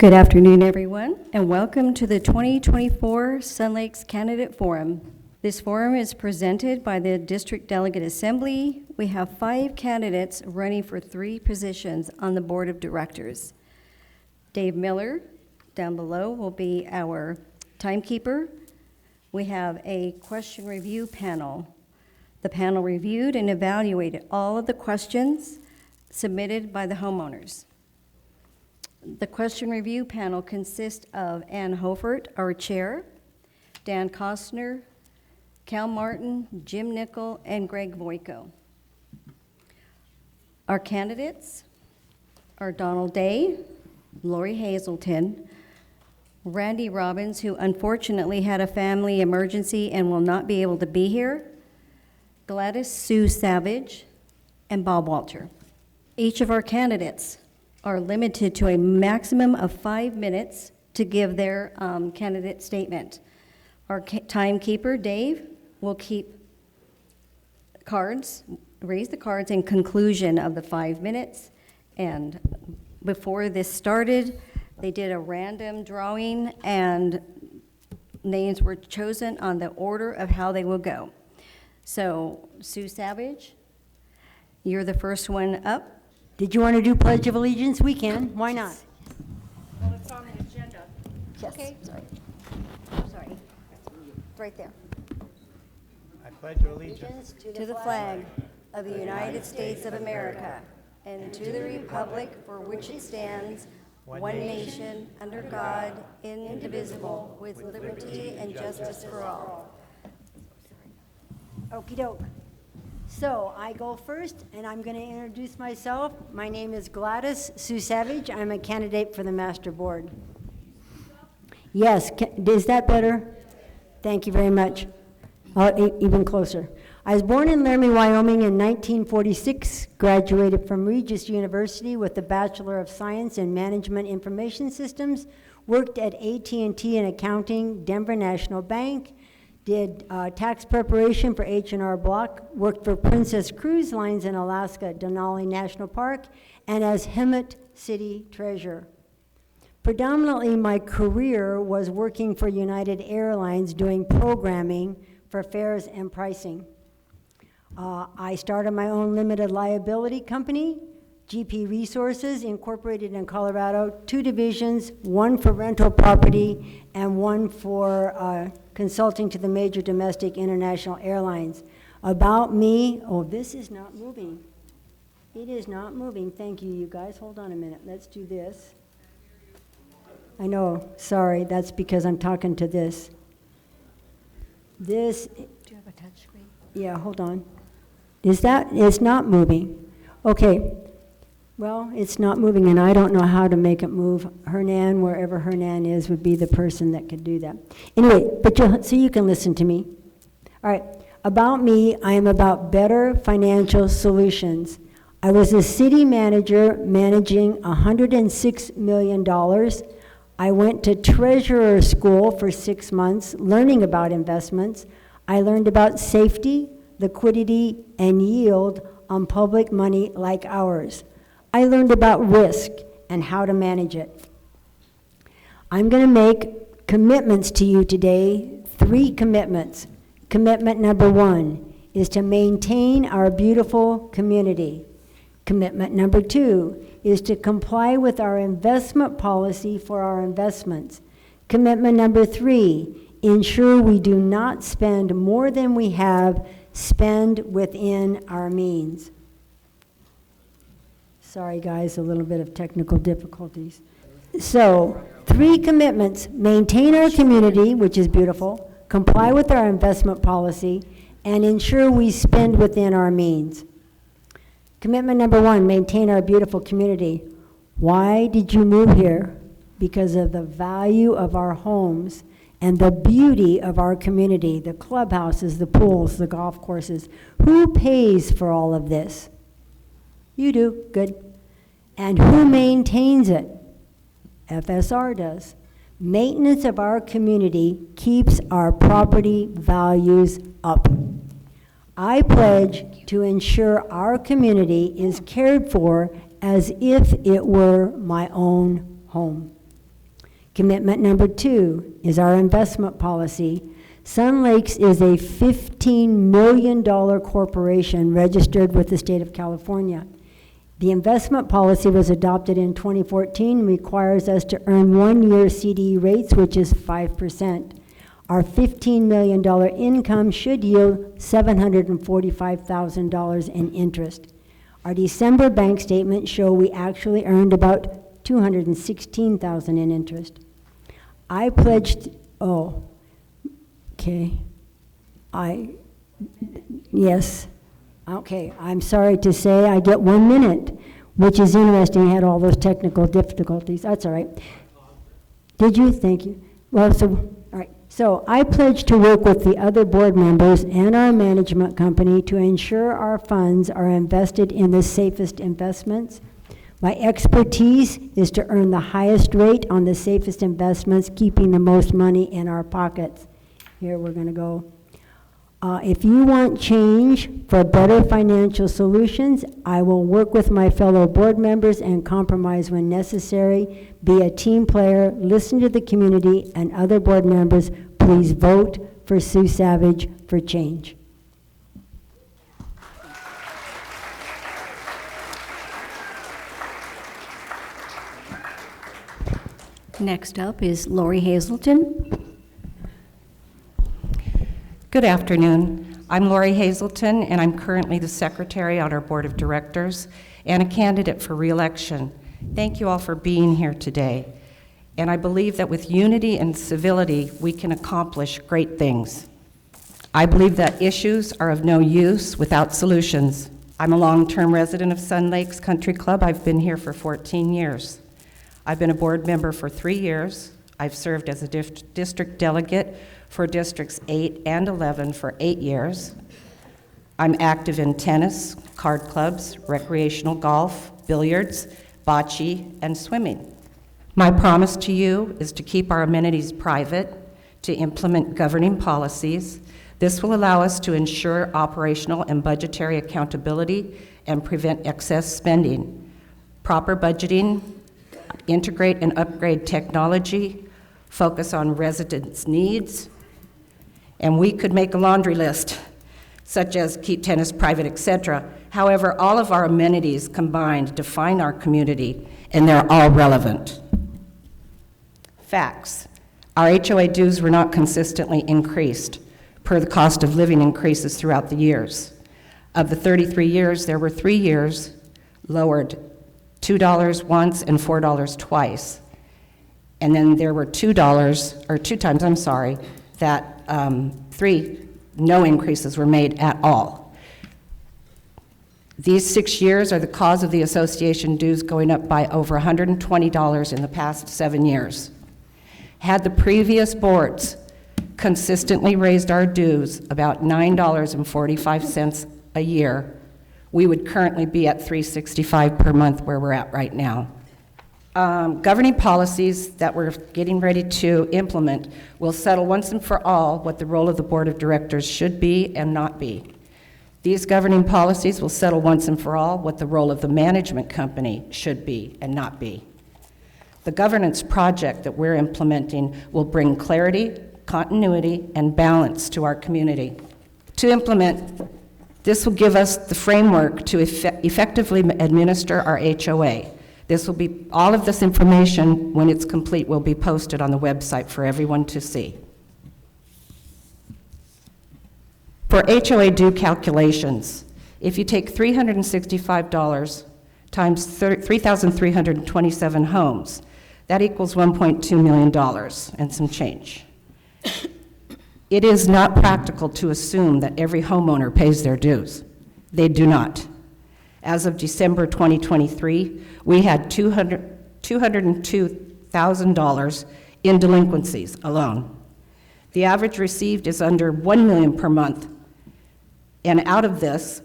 Good afternoon, everyone, and welcome to the 2024 Sun Lakes Candidate Forum. This forum is presented by the District Delegate Assembly. We have 5 candidates running for 3 positions on the Board of Directors. Dave Miller, down below, will be our timekeeper. We have a question review panel. The panel reviewed and evaluated all of the questions submitted by the homeowners. The question review panel consists of Ann Hofert, our chair, Dan Costner, Cal Martin, Jim Nickel, and Greg Voico. Our candidates are Donald Day, Lori Hazelton, Randy Robbins, who unfortunately had a family emergency and will not be able to be here, Gladys Sue Savage, and Bob Walter. Each of our candidates are limited to a maximum of 5 minutes to give their candidate statement. Our timekeeper, Dave, will keep cards, raise the cards in conclusion of the 5 minutes. And before this started, they did a random drawing and names were chosen on the order of how they will go. So, Sue Savage, you're the first one up. Did you want to do Pledge of Allegiance? We can. Why not? Well, it's on the agenda. Yes. Okay, sorry. Sorry. Right there. I pledge allegiance To the flag of the United States of America and to the republic for which it stands, one nation, under God, indivisible, with liberty and justice for all. Okie doke. So I go first, and I'm going to introduce myself. My name is Gladys Sue Savage. I'm a candidate for the Master Board. Yes, is that better? Thank you very much. Even closer. I was born in Laramie, Wyoming in 1946, graduated from Regis University with a Bachelor of Science in Management Information Systems, worked at AT&T in accounting, Denver National Bank, did tax preparation for H&R Block, worked for Princess Cruise Lines in Alaska at Denali National Park, and as Hemet City Treasurer. Predominantly, my career was working for United Airlines doing programming for fares and pricing. I started my own limited liability company, GP Resources, incorporated in Colorado, 2 divisions, 1 for rental property and 1 for consulting to the major domestic international airlines. About me, oh, this is not moving. It is not moving. Thank you, you guys. Hold on a minute. Let's do this. I know, sorry, that's because I'm talking to this. This. Do you have a touch screen? Yeah, hold on. It's not moving. Okay. Well, it's not moving, and I don't know how to make it move. Hernan, wherever Hernan is, would be the person that could do that. Anyway, so you can listen to me. All right, about me, I am about better financial solutions. I was a city manager managing $106 million. I went to treasurer school for 6 months, learning about investments. I learned about safety, liquidity, and yield on public money like ours. I learned about risk and how to manage it. I'm going to make commitments to you today, 3 commitments. Commitment number 1 is to maintain our beautiful community. Commitment number 2 is to comply with our investment policy for our investments. Commitment number 3, ensure we do not spend more than we have, spend within our means. Sorry, guys, a little bit of technical difficulties. So, 3 commitments: maintain our community, which is beautiful, comply with our investment policy, and ensure we spend within our means. Commitment number 1, maintain our beautiful community. Why did you move here? Because of the value of our homes and the beauty of our community, the clubhouses, the pools, the golf courses. Who pays for all of this? You do, good. And who maintains it? FSR does. Maintenance of our community keeps our property values up. I pledge to ensure our community is cared for as if it were my own home. Commitment number 2 is our investment policy. Sun Lakes is a $15 million corporation registered with the state of California. The investment policy was adopted in 2014 and requires us to earn 1-year CDE rates, which is 5%. Our $15 million income should yield $745,000 in interest. Our December bank statements show we actually earned about $216,000 in interest. I pledged, yes. Okay, I'm sorry to say I get 1 minute, which is interesting. I had all those technical difficulties. That's all right. Did you? Thank you. Well, all right. So I pledge to work with the other board members and our management company to ensure our funds are invested in the safest investments. My expertise is to earn the highest rate on the safest investments, keeping the most money in our pockets. Here we're going to go. If you want change for better financial solutions, I will work with my fellow board members and compromise when necessary. Be a team player, listen to the community and other board members. Please vote for Sue Savage for change. Next up is Lori Hazelton. Good afternoon. I'm Lori Hazelton, and I'm currently the secretary on our board of directors and a candidate for re-election. Thank you all for being here today. And I believe that with unity and civility, we can accomplish great things. I believe that issues are of no use without solutions. I'm a long-term resident of Sun Lakes Country Club. I've been here for 14 years. I've been a board member for 3 years. I've served as a district delegate for Districts 8 and 11 for 8 years. I'm active in tennis, card clubs, recreational golf, billiards, bocce, and swimming. My promise to you is to keep our amenities private, to implement governing policies. This will allow us to ensure operational and budgetary accountability and prevent excess spending. Proper budgeting, integrate and upgrade technology, focus on residents' needs, and we could make a laundry list, such as keep tennis private, etc. However, all of our amenities combined define our community, and they're all relevant. Facts. Our HOA dues were not consistently increased per the cost of living increases throughout the years. Of the 33 years, there were 3 years lowered $2 once and $4 twice. And then there were two times, that no increases were made at all. These 6 years are the cause of the association dues going up by over $120 in the past 7 years. Had the previous boards consistently raised our dues about $9.45 a year, we would currently be at $365 per month where we're at right now. Governing policies that we're getting ready to implement will settle once and for all what the role of the board of directors should be and not be. These governing policies will settle once and for all what the role of the management company should be and not be. The governance project that we're implementing will bring clarity, continuity, and balance to our community. To implement, this will give us the framework to effectively administer our HOA. All of this information, when it's complete, will be posted on the website for everyone to see. For HOA due calculations, if you take $365 times 3,327 homes, that equals $1.2 million and some change. It is not practical to assume that every homeowner pays their dues. They do not. As of December 2023, we had $202,000 in delinquencies alone. The average received is under $1 million per month, and out of this,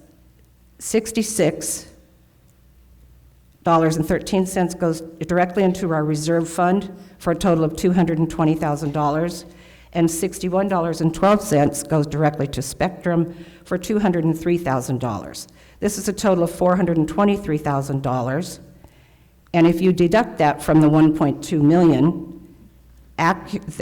$66.13 goes directly into our reserve fund for a total of $220,000, and $61.12 goes directly to Spectrum for $203,000. This is a total of $423,000, and if you deduct that from the $1.2 million,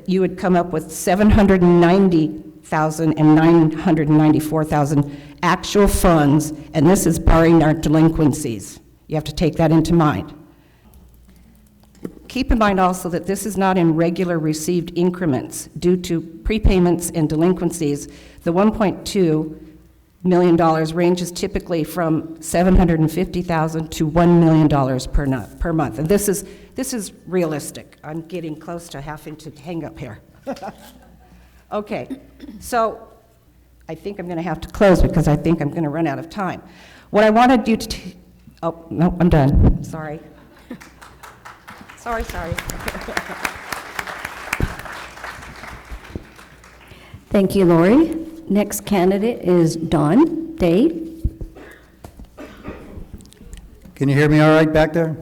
you would come up with 790,000 and 994,000 actual funds, and this is barring our delinquencies. You have to take that into mind. Keep in mind also that this is not in regular received increments. Due to prepayments and delinquencies, the $1.2 million ranges typically from $750,000 to $1 million per month. And this is realistic. I'm getting close to having to hang up here. Okay, so I think I'm going to have to close because I think I'm going to run out of time. What I wanted you to, oh, no, I'm done. Sorry. Sorry. Thank you, Lori. Next candidate is Don Day. Can you hear me all right back there?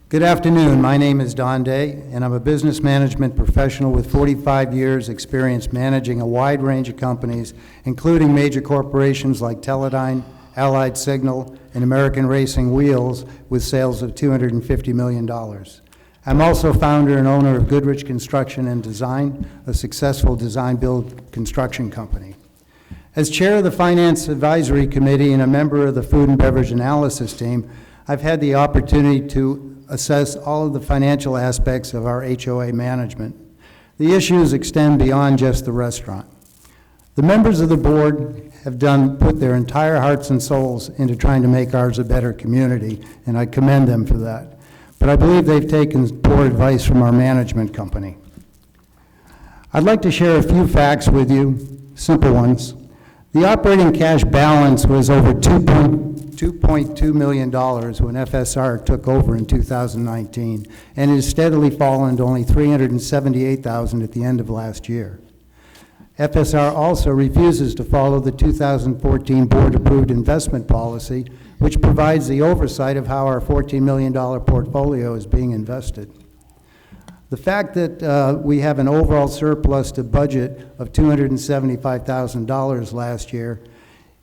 Good afternoon. My name is Don Day, and I'm a business management professional with 45 years' experience managing a wide range of companies, including major corporations like Teledyne, Allied Signal, and American Racing Wheels, with sales of $250 million. I'm also founder and owner of Goodrich Construction and Design, a successful design-build construction company. As chair of the Finance Advisory Committee and a member of the Food and Beverage Analysis Team, I've had the opportunity to assess all of the financial aspects of our HOA management. The issues extend beyond just the restaurant. The members of the board have put their entire hearts and souls into trying to make ours a better community, and I commend them for that. But I believe they've taken poor advice from our management company. I'd like to share a few facts with you, simple ones. The operating cash balance was over $2.2 million when FSR took over in 2019, and it has steadily fallen to only $378,000 at the end of last year. FSR also refuses to follow the 2014 board-approved investment policy, which provides the oversight of how our $14 million portfolio is being invested. The fact that we have an overall surplus to budget of $275,000 last year,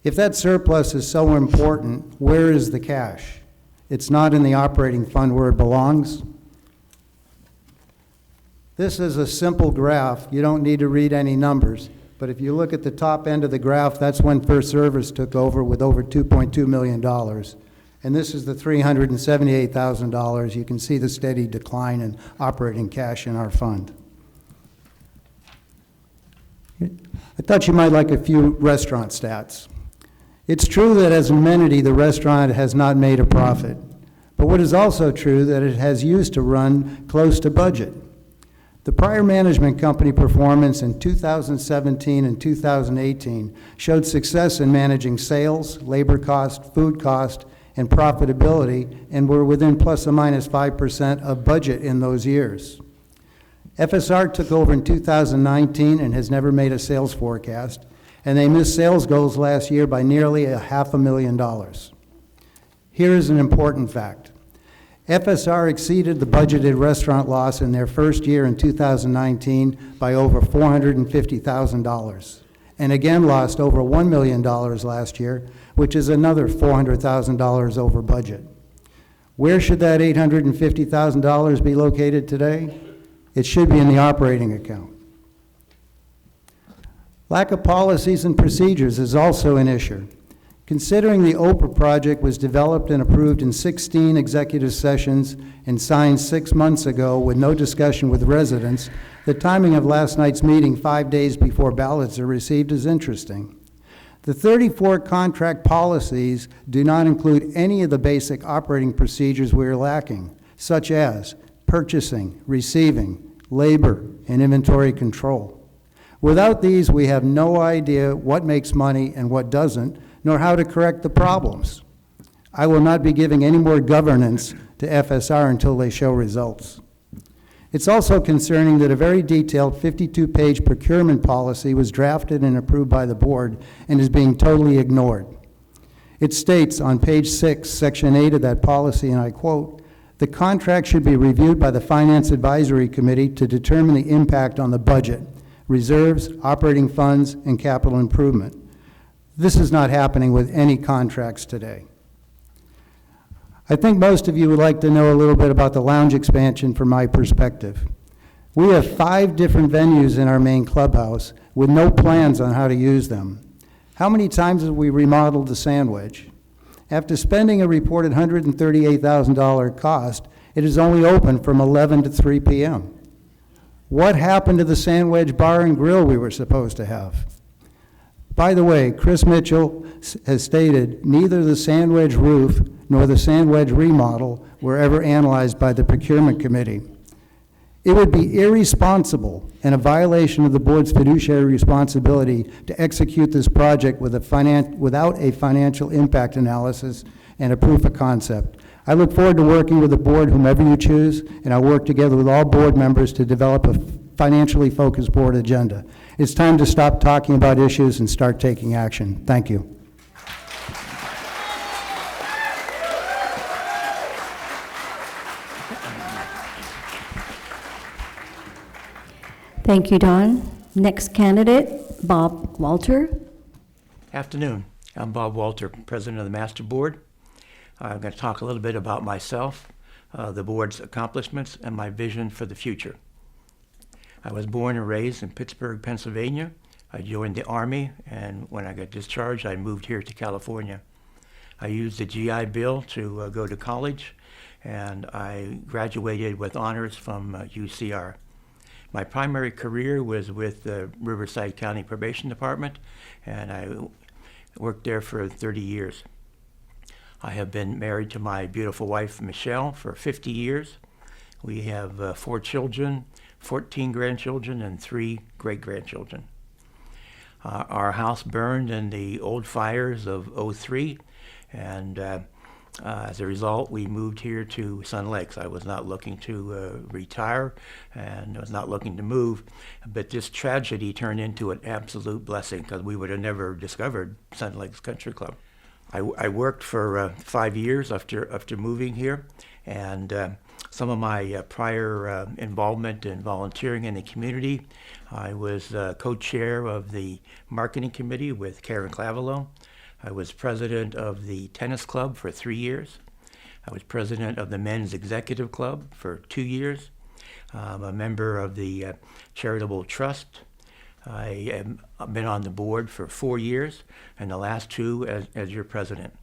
if that surplus is so important, where is the cash? It's not in the operating fund where it belongs. This is a simple graph. You don't need to read any numbers. But if you look at the top end of the graph, that's when FirstService took over with over $2.2 million. And this is the $378,000. You can see the steady decline in operating cash in our fund. I thought you might like a few restaurant stats. It's true that as an amenity, the restaurant has not made a profit. But what is also true that it has used to run close to budget. The prior management company performance in 2017 and 2018 showed success in managing sales, labor cost, food cost, and profitability, and were within plus or minus 5% of budget in those years. FSR took over in 2019 and has never made a sales forecast, and they missed sales goals last year by nearly $500,000. Here is an important fact. FSR exceeded the budgeted restaurant loss in their first year in 2019 by over $450,000, and again lost over $1 million last year, which is another $400,000 over budget. Where should that $850,000 be located today? It should be in the operating account. Lack of policies and procedures is also an issue. Considering the Oprah project was developed and approved in 16 executive sessions and signed 6 months ago with no discussion with residents, the timing of last night's meeting 5 days before ballots are received is interesting. The 34 contract policies do not include any of the basic operating procedures we are lacking, such as purchasing, receiving, labor, and inventory control. Without these, we have no idea what makes money and what doesn't, nor how to correct the problems. I will not be giving any more governance to FSR until they show results. It's also concerning that a very detailed 52-page procurement policy was drafted and approved by the board and is being totally ignored. It states on page 6, section 8 of that policy, and I quote, "The contract should be reviewed by the Finance Advisory Committee to determine the impact on the budget, reserves, operating funds, and capital improvement." This is not happening with any contracts today. I think most of you would like to know a little bit about the lounge expansion from my perspective. We have 5 different venues in our main clubhouse with no plans on how to use them. How many times have we remodeled the Sandwich? After spending a reported $138,000 cost, it is only open from 11 to 3 p.m. What happened to the Sandwich Bar and Grill we were supposed to have? By the way, Chris Mitchell has stated neither the Sandwich roof nor the Sandwich remodel were ever analyzed by the procurement committee. It would be irresponsible and a violation of the board's fiduciary responsibility to execute this project with without a financial impact analysis and a proof of concept. I look forward to working with the board, whomever you choose, and I'll work together with all board members to develop a financially focused board agenda. It's time to stop talking about issues and start taking action. Thank you. Thank you, Don. Next candidate, Bob Walter. Afternoon. I'm Bob Walter, President of the Master Board. I'm going to talk a little bit about myself, the board's accomplishments, and my vision for the future. I was born and raised in Pittsburgh, Pennsylvania. I joined the Army, and when I got discharged, I moved here to California. I used the GI Bill to go to college, and I graduated with honors from UCR. My primary career was with the Riverside County Probation Department, and I worked there for 30 years. I have been married to my beautiful wife, Michelle, for 50 years. We have 4 children, 14 grandchildren, and 3 great-grandchildren. Our house burned in the old fires of '03, and as a result, we moved here to Sun Lakes. I was not looking to retire and was not looking to move, but this tragedy turned into an absolute blessing because we would have never discovered Sun Lakes Country Club. I worked for 5 years after moving here, and some of my prior involvement in volunteering in the community, I was co-chair of the marketing committee with Karen Clavelo. I was president of the tennis club for 3 years. I was president of the men's executive club for 2 years. I'm a member of the charitable trust. I've been on the board for 4 years, and the last 2 as your president.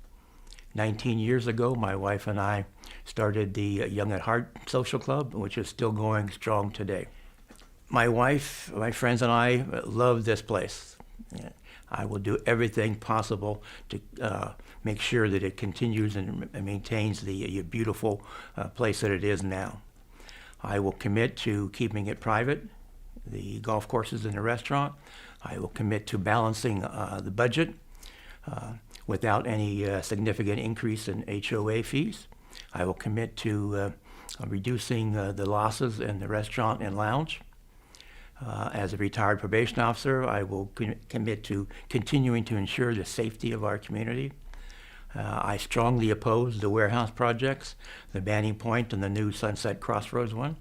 19 years ago, my wife and I started the Young at Heart Social Club, which is still going strong today. My wife, my friends, and I love this place. I will do everything possible to make sure that it continues and maintains the beautiful place that it is now. I will commit to keeping it private, the golf courses and the restaurant. I will commit to balancing the budget without any significant increase in HOA fees. I will commit to reducing the losses in the restaurant and lounge. As a retired probation officer, I will commit to continuing to ensure the safety of our community. I strongly oppose the warehouse projects, the Banning Point and the new Sunset Crossroads one.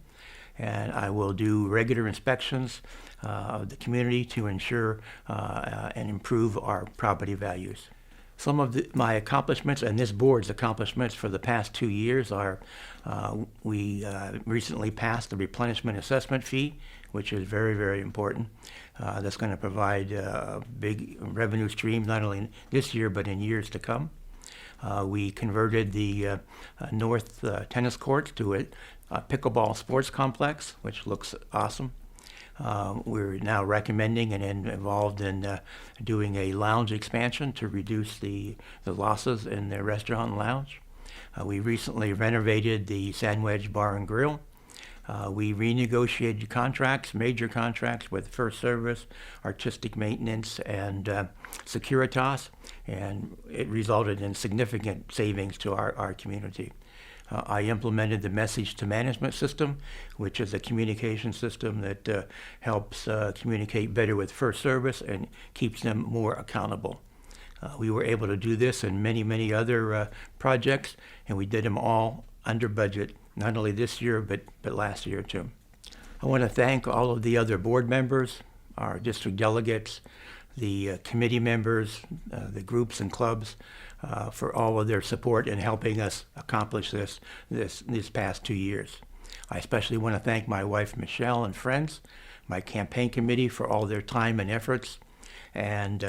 And I will do regular inspections of the community to ensure and improve our property values. Some of my accomplishments and this board's accomplishments for the past 2 years are we recently passed the replenishment assessment fee, which is very, very important. That's going to provide a big revenue stream, not only this year, but in years to come. We converted the north tennis courts to a pickleball sports complex, which looks awesome. We're now recommending and involved in doing a lounge expansion to reduce the losses in the restaurant and lounge. We recently renovated the Sandwich Bar and Grill. We renegotiated contracts, major contracts with First Service, Artistic Maintenance, and Securitas, and it resulted in significant savings to our community. I implemented the message to management system, which is a communication system that helps communicate better with First Service and keeps them more accountable. We were able to do this in many, many other projects, and we did them all under budget, not only this year, but last year too. I want to thank all of the other board members, our district delegates, the committee members, the groups and clubs. for all of their support in helping us accomplish these past 2 years. I especially want to thank my wife, Michelle, and friends, my campaign committee for all their time and efforts, and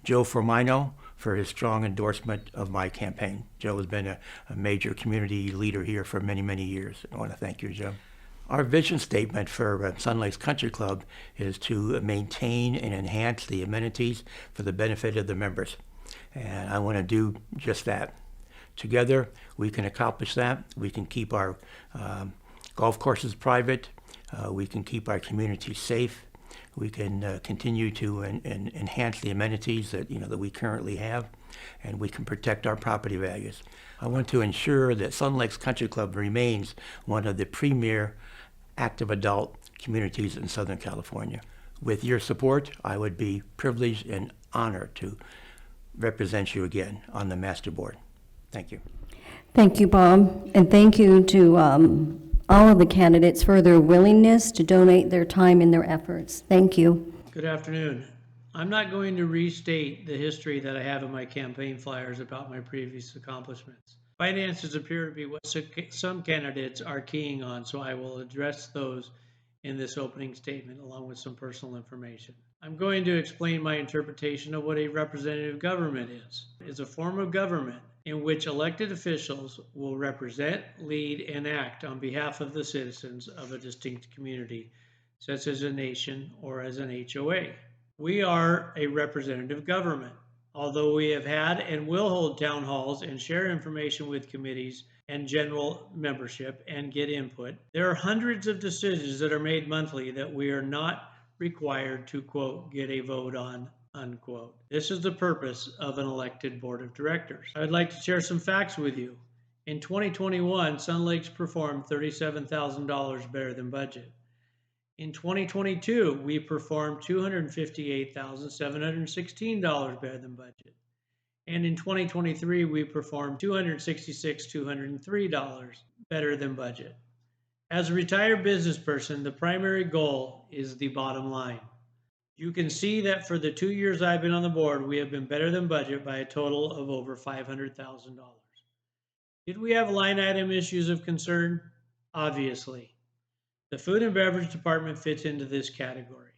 Joe Formino for his strong endorsement of my campaign. Joe has been a major community leader here for many, many years. I want to thank you, Joe. Our vision statement for Sun Lakes Country Club is to maintain and enhance the amenities for the benefit of the members. And I want to do just that. Together, we can accomplish that. We can keep our golf courses private. We can keep our community safe. We can continue to enhance the amenities that we currently have, and we can protect our property values. I want to ensure that Sun Lakes Country Club remains one of the premier active adult communities in Southern California. With your support, I would be privileged and honored to represent you again on the Master Board. Thank you. Thank you, Bob, and thank you to all of the candidates for their willingness to donate their time and their efforts. Thank you. Good afternoon. I'm not going to restate the history that I have in my campaign flyers about my previous accomplishments. Finances appear to be what some candidates are keying on, so I will address those in this opening statement along with some personal information. I'm going to explain my interpretation of what a representative government is. It's a form of government in which elected officials will represent, lead, and act on behalf of the citizens of a distinct community, such as a nation or as an HOA. We are a representative government. Although we have had and will hold town halls and share information with committees and general membership and get input, there are hundreds of decisions that are made monthly that we are not required to, quote, get a vote on, unquote. This is the purpose of an elected board of directors. I would like to share some facts with you. In 2021, Sun Lakes performed $37,000 better than budget. In 2022, we performed $258,716 better than budget. And in 2023, we performed $266,203 better than budget. As a retired business person, the primary goal is the bottom line. You can see that for the 2 years I've been on the board, we have been better than budget by a total of over $500,000. Did we have line item issues of concern? Obviously. The food and beverage department fits into this category.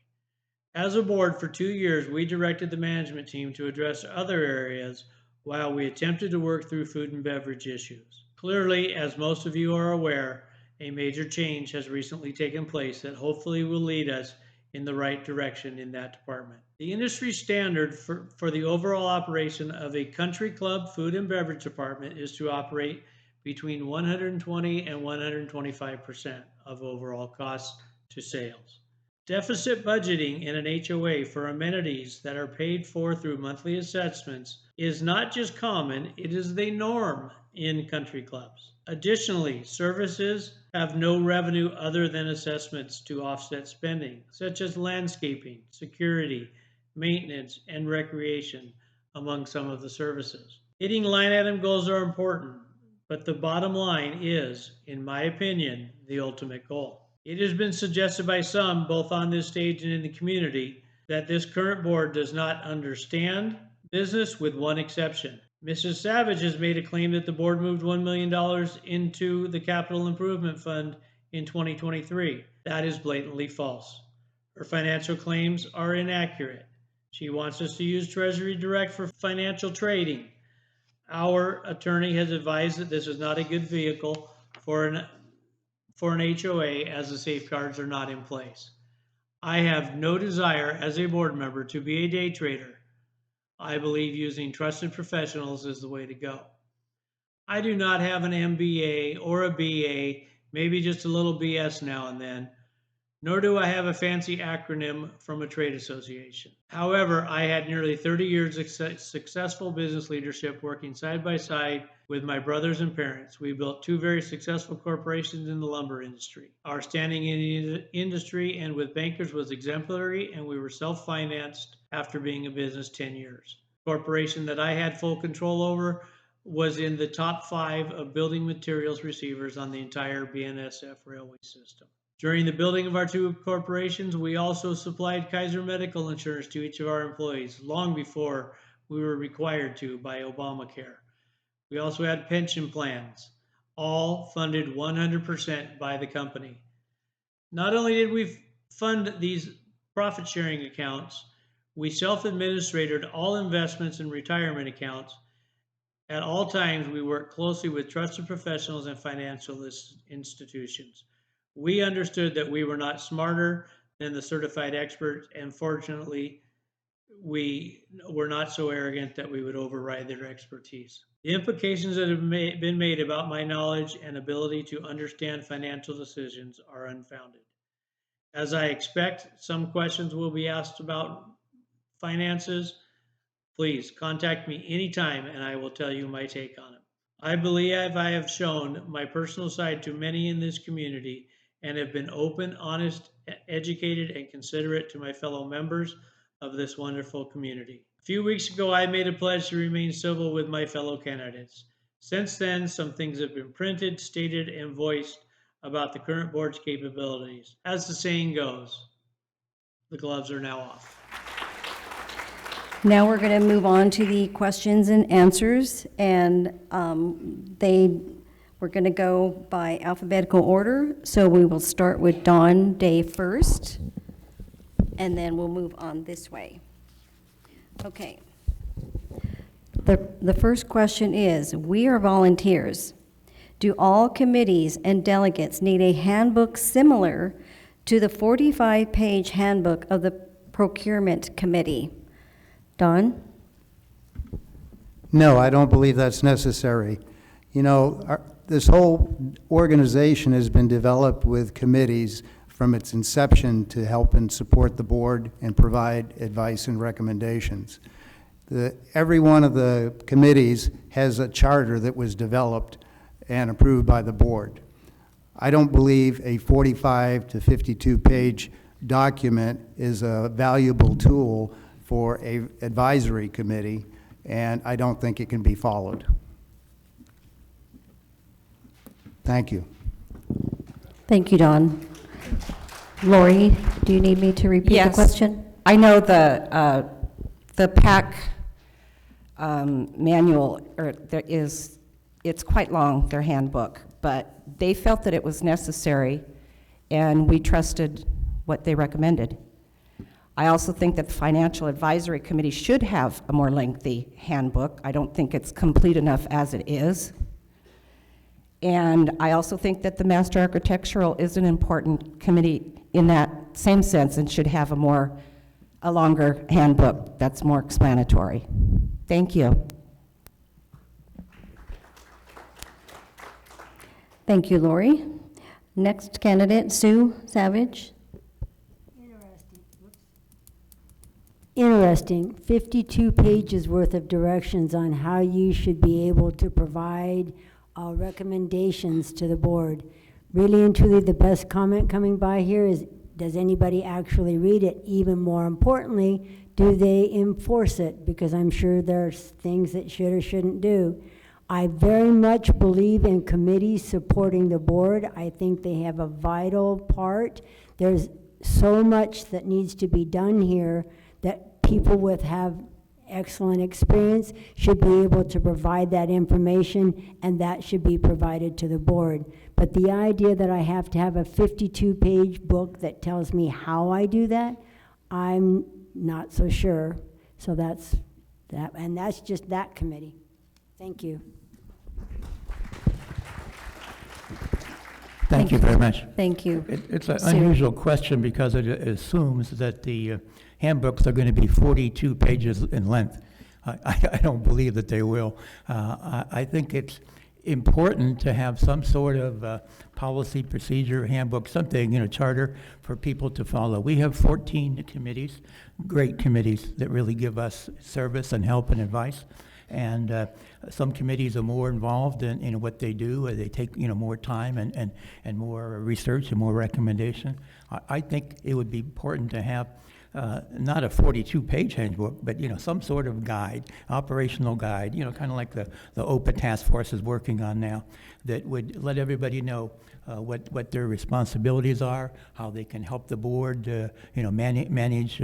As a board, for 2 years, we directed the management team to address other areas while we attempted to work through food and beverage issues. Clearly, as most of you are aware, a major change has recently taken place that hopefully will lead us in the right direction in that department. The industry standard for the overall operation of a country club food and beverage department is to operate between 120 and 125% of overall costs to sales. Deficit budgeting in an HOA for amenities that are paid for through monthly assessments is not just common, it is the norm in country clubs. Additionally, services have no revenue other than assessments to offset spending, such as landscaping, security, maintenance, and recreation, among some of the services. Hitting line item goals are important, but the bottom line is, in my opinion, the ultimate goal. It has been suggested by some, both on this stage and in the community, that this current board does not understand business, with one exception. Mrs. Savage has made a claim that the board moved $1 million into the Capital Improvement Fund in 2023. That is blatantly false. Her financial claims are inaccurate. She wants us to use Treasury Direct for financial trading. Our attorney has advised that this is not a good vehicle for an HOA, as the safeguards are not in place. I have no desire as a board member to be a day trader. I believe using trusted professionals is the way to go. I do not have an MBA or a BA, maybe just a little BS now and then, nor do I have a fancy acronym from a trade association. However, I had nearly 30 years of successful business leadership working side by side with my brothers and parents. We built 2 very successful corporations in the lumber industry. Our standing in the industry and with bankers was exemplary, and we were self-financed after being in business 10 years. The corporation that I had full control over was in the top 5 of building materials receivers on the entire BNSF railway system. During the building of our 2 corporations, we also supplied Kaiser Medical Insurance to each of our employees long before we were required to by Obamacare. We also had pension plans, all funded 100% by the company. Not only did we fund these profit sharing accounts, we self-administrated all investments and retirement accounts. At all times, we worked closely with trusted professionals and financial institutions. We understood that we were not smarter than the certified experts, and fortunately, we were not so arrogant that we would override their expertise. The implications that have been made about my knowledge and ability to understand financial decisions are unfounded. As I expect, some questions will be asked about finances. Please contact me anytime and I will tell you my take on it. I believe I have shown my personal side to many in this community and have been open, honest, educated, and considerate to my fellow members of this wonderful community. A few weeks ago, I made a pledge to remain civil with my fellow candidates. Since then, some things have been printed, stated, and voiced about the current board's capabilities. As the saying goes, the gloves are now off. Now we're going to move on to the questions and answers, and we're going to go by alphabetical order. So we will start with Dawn Day first, and then we'll move on this way. Okay. The first question is, we are volunteers. Do all committees and delegates need a handbook similar to the 45-page handbook of the Procurement Committee? Don? No, I don't believe that's necessary. You know, this whole organization has been developed with committees from its inception to help and support the board and provide advice and recommendations. Every one of the committees has a charter that was developed and approved by the board. I don't believe a 45 to 52-page document is a valuable tool for an advisory committee, and I don't think it can be followed. Thank you. Thank you, Don. Lori, do you need me to repeat the Yes. question? I know the PAC manual, it's quite long, their handbook, but they felt that it was necessary, and we trusted what they recommended. I also think that the Financial Advisory Committee should have a more lengthy handbook. I don't think it's complete enough as it is. And I also think that the Master Architectural is an important committee in that same sense and should have a longer handbook that's more explanatory. Thank you. Thank you, Lori. Next candidate, Sue Savage. Interesting. 52 pages worth of directions on how you should be able to provide recommendations to the board. Really and truly, the best comment coming by here is, does anybody actually read it? Even more importantly, do they enforce it? Because I'm sure there's things that should or shouldn't do. I very much believe in committees supporting the board. I think they have a vital part. There's so much that needs to be done here that people have excellent experience should be able to provide that information, and that should be provided to the board. But the idea that I have to have a 52-page book that tells me how I do that, I'm not so sure. So that's that, and that's just that committee. Thank you. Thank you very much. Thank you. It's an Sue. unusual question because it assumes that the handbooks are going to be 42 pages in length. I don't believe that they will. I think it's important to have some sort of policy, procedure, handbook, something, charter for people to follow. We have 14 committees, great committees that really give us service and help and advice. And some committees are more involved in what they do. They take more time and more research and more recommendation. I think it would be important to have not a 42-page handbook, but some sort of guide, operational guide. Kind of like the OPA task force is working on now, that would let everybody know what their responsibilities are, how they can help the board, manage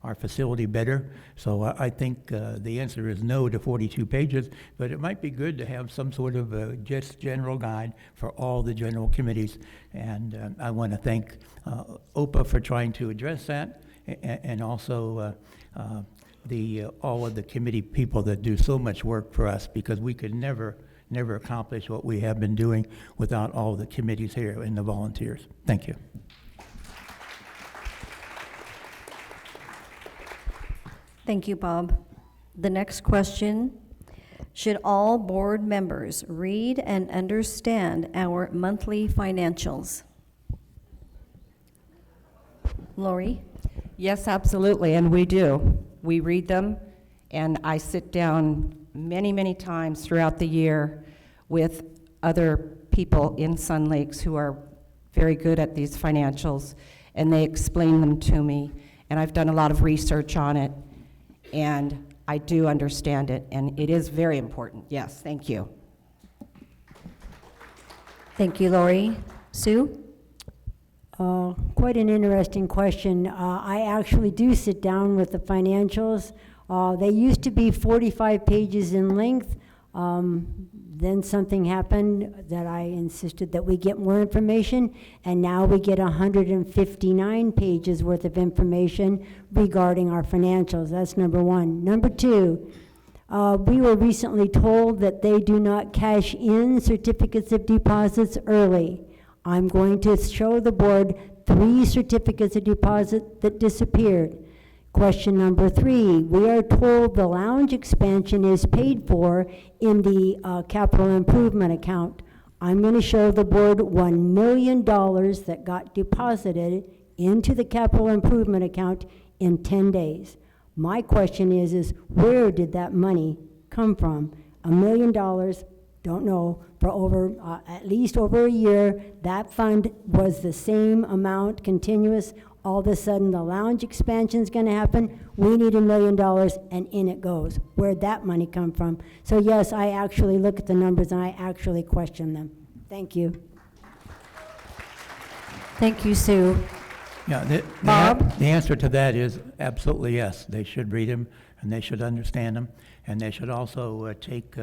our facility better. So I think the answer is no to 42 pages, but it might be good to have some sort of just general guide for all the general committees. And I want to thank OPA for trying to address that, and also all of the committee people that do so much work for us, because we could never accomplish what we have been doing without all the committees here and the volunteers. Thank you. Thank you, Bob. The next question: should all board members read and understand our monthly financials? Lori? Yes, absolutely, and we do. We read them, and I sit down many, many times throughout the year with other people in Sun Lakes who are very good at these financials, and they explain them to me, and I've done a lot of research on it, and I do understand it, and it is very important. Yes, thank you. Thank you, Lori. Sue? Quite an interesting question. I actually do sit down with the financials. They used to be 45 pages in length. Then something happened that I insisted that we get more information, and now we get 159 pages worth of information regarding our financials. That's number one. Number two, we were recently told that they do not cash in certificates of deposits early. I'm going to show the board 3 certificates of deposit that disappeared. Question number 3, we are told the lounge expansion is paid for in the capital improvement account. I'm going to show the board $1 million that got deposited into the capital improvement account in 10 days. My question is where did that money come from? $1 million, don't know, for over, at least over a year. That fund was the same amount, continuous. All of a sudden, the lounge expansion is going to happen. We need $1 million, and in it goes. Where'd that money come from? So yes, I actually look at the numbers, and I actually question them. Thank you. Thank you, Sue. Yeah, Bob? the answer to that is absolutely yes. They should read them, and they should understand them, and they should also take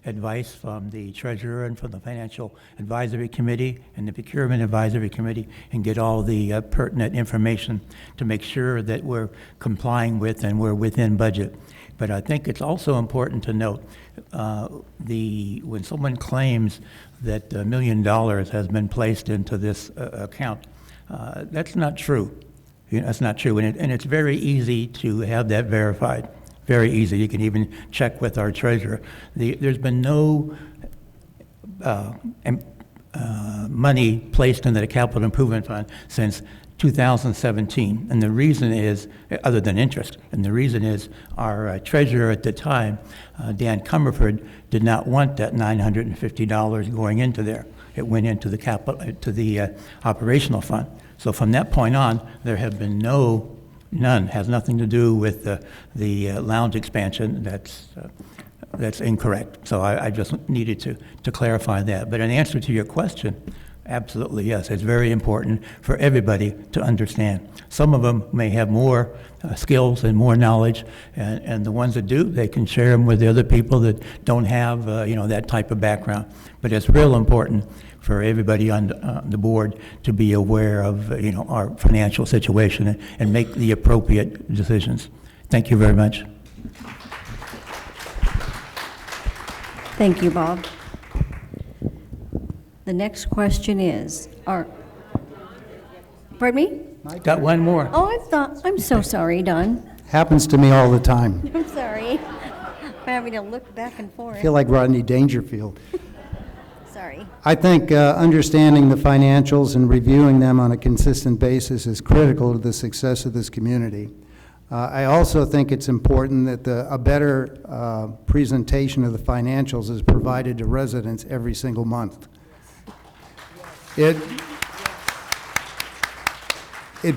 advice from the treasurer and from the financial advisory committee and the procurement advisory committee, and get all the pertinent information to make sure that we're complying with and we're within budget. But I think it's also important to note when someone claims that $1 million has been placed into this account, that's not true. That's not true, and it's very easy to have that verified. Very easy. You can even check with our treasurer. There's been no money placed into the capital improvement fund since 2017, and the reason is, other than interest, and the reason is our treasurer at the time, Dan Comerford, did not want that $950 going into there. It went into the operational fund. So from that point on, there have been none, has nothing to do with the lounge expansion. That's incorrect. So I just needed to clarify that. But in answer to your question, absolutely yes, it's very important for everybody to understand. Some of them may have more skills and more knowledge, and the ones that do, they can share them with the other people that don't have that type of background. But it's real important for everybody on the board to be aware of our financial situation and make the appropriate decisions. Thank you very much. Thank you, Bob. The next question is, pardon me? Got one more. Oh, I'm so sorry, Don. Happens to me all the time. I'm sorry. I'm having to look back and forth. I feel like Rodney Dangerfield. Sorry. I think understanding the financials and reviewing them on a consistent basis is critical to the success of this community. I also think it's important that a better presentation of the financials is provided to residents every single month. It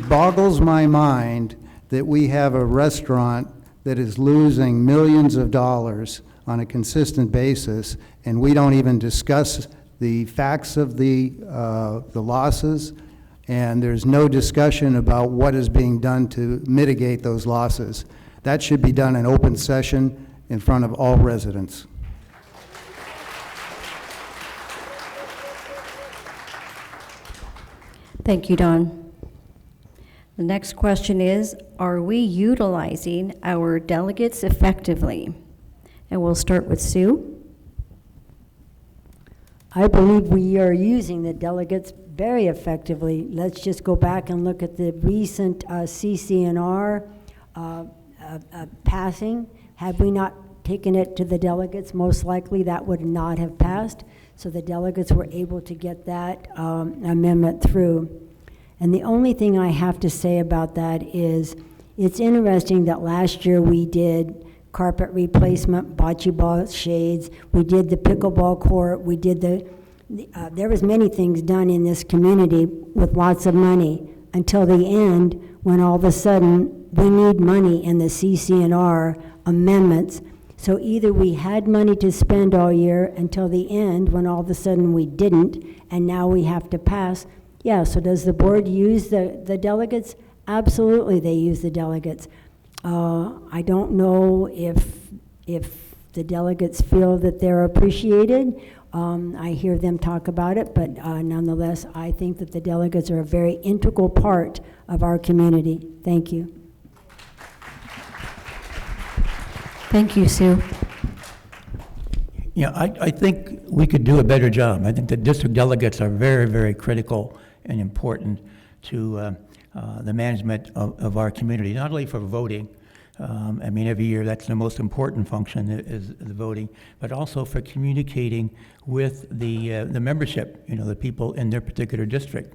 boggles my mind that we have a restaurant that is losing millions of dollars on a consistent basis, and we don't even discuss the facts of the losses and there's no discussion about what is being done to mitigate those losses. That should be done in open session in front of all residents. Thank you, Don. The next question is, are we utilizing our delegates effectively? And we'll start with Sue. I believe we are using the delegates very effectively. Let's just go back and look at the recent CCNR passing. Had we not taken it to the delegates, most likely that would not have passed. So the delegates were able to get that amendment through. And the only thing I have to say about that is it's interesting that last year we did carpet replacement, bocce ball shades, we did the pickleball court, we did there was many things done in this community with lots of money until the end when all of a sudden we need money in the CCNR amendments. So either we had money to spend all year until the end when all of a sudden we didn't, and now we have to pass. Yeah, so does the board use the delegates? Absolutely, they use the delegates. I don't know if the delegates feel that they're appreciated. I hear them talk about it, but nonetheless, I think that the delegates are a very integral part of our community. Thank you. Thank you, Sue. Yeah, I think we could do a better job. I think the district delegates are very, very critical and important to the management of our community, not only for voting. I mean, every year that's the most important function is the voting, but also for communicating with the membership, the people in their particular district,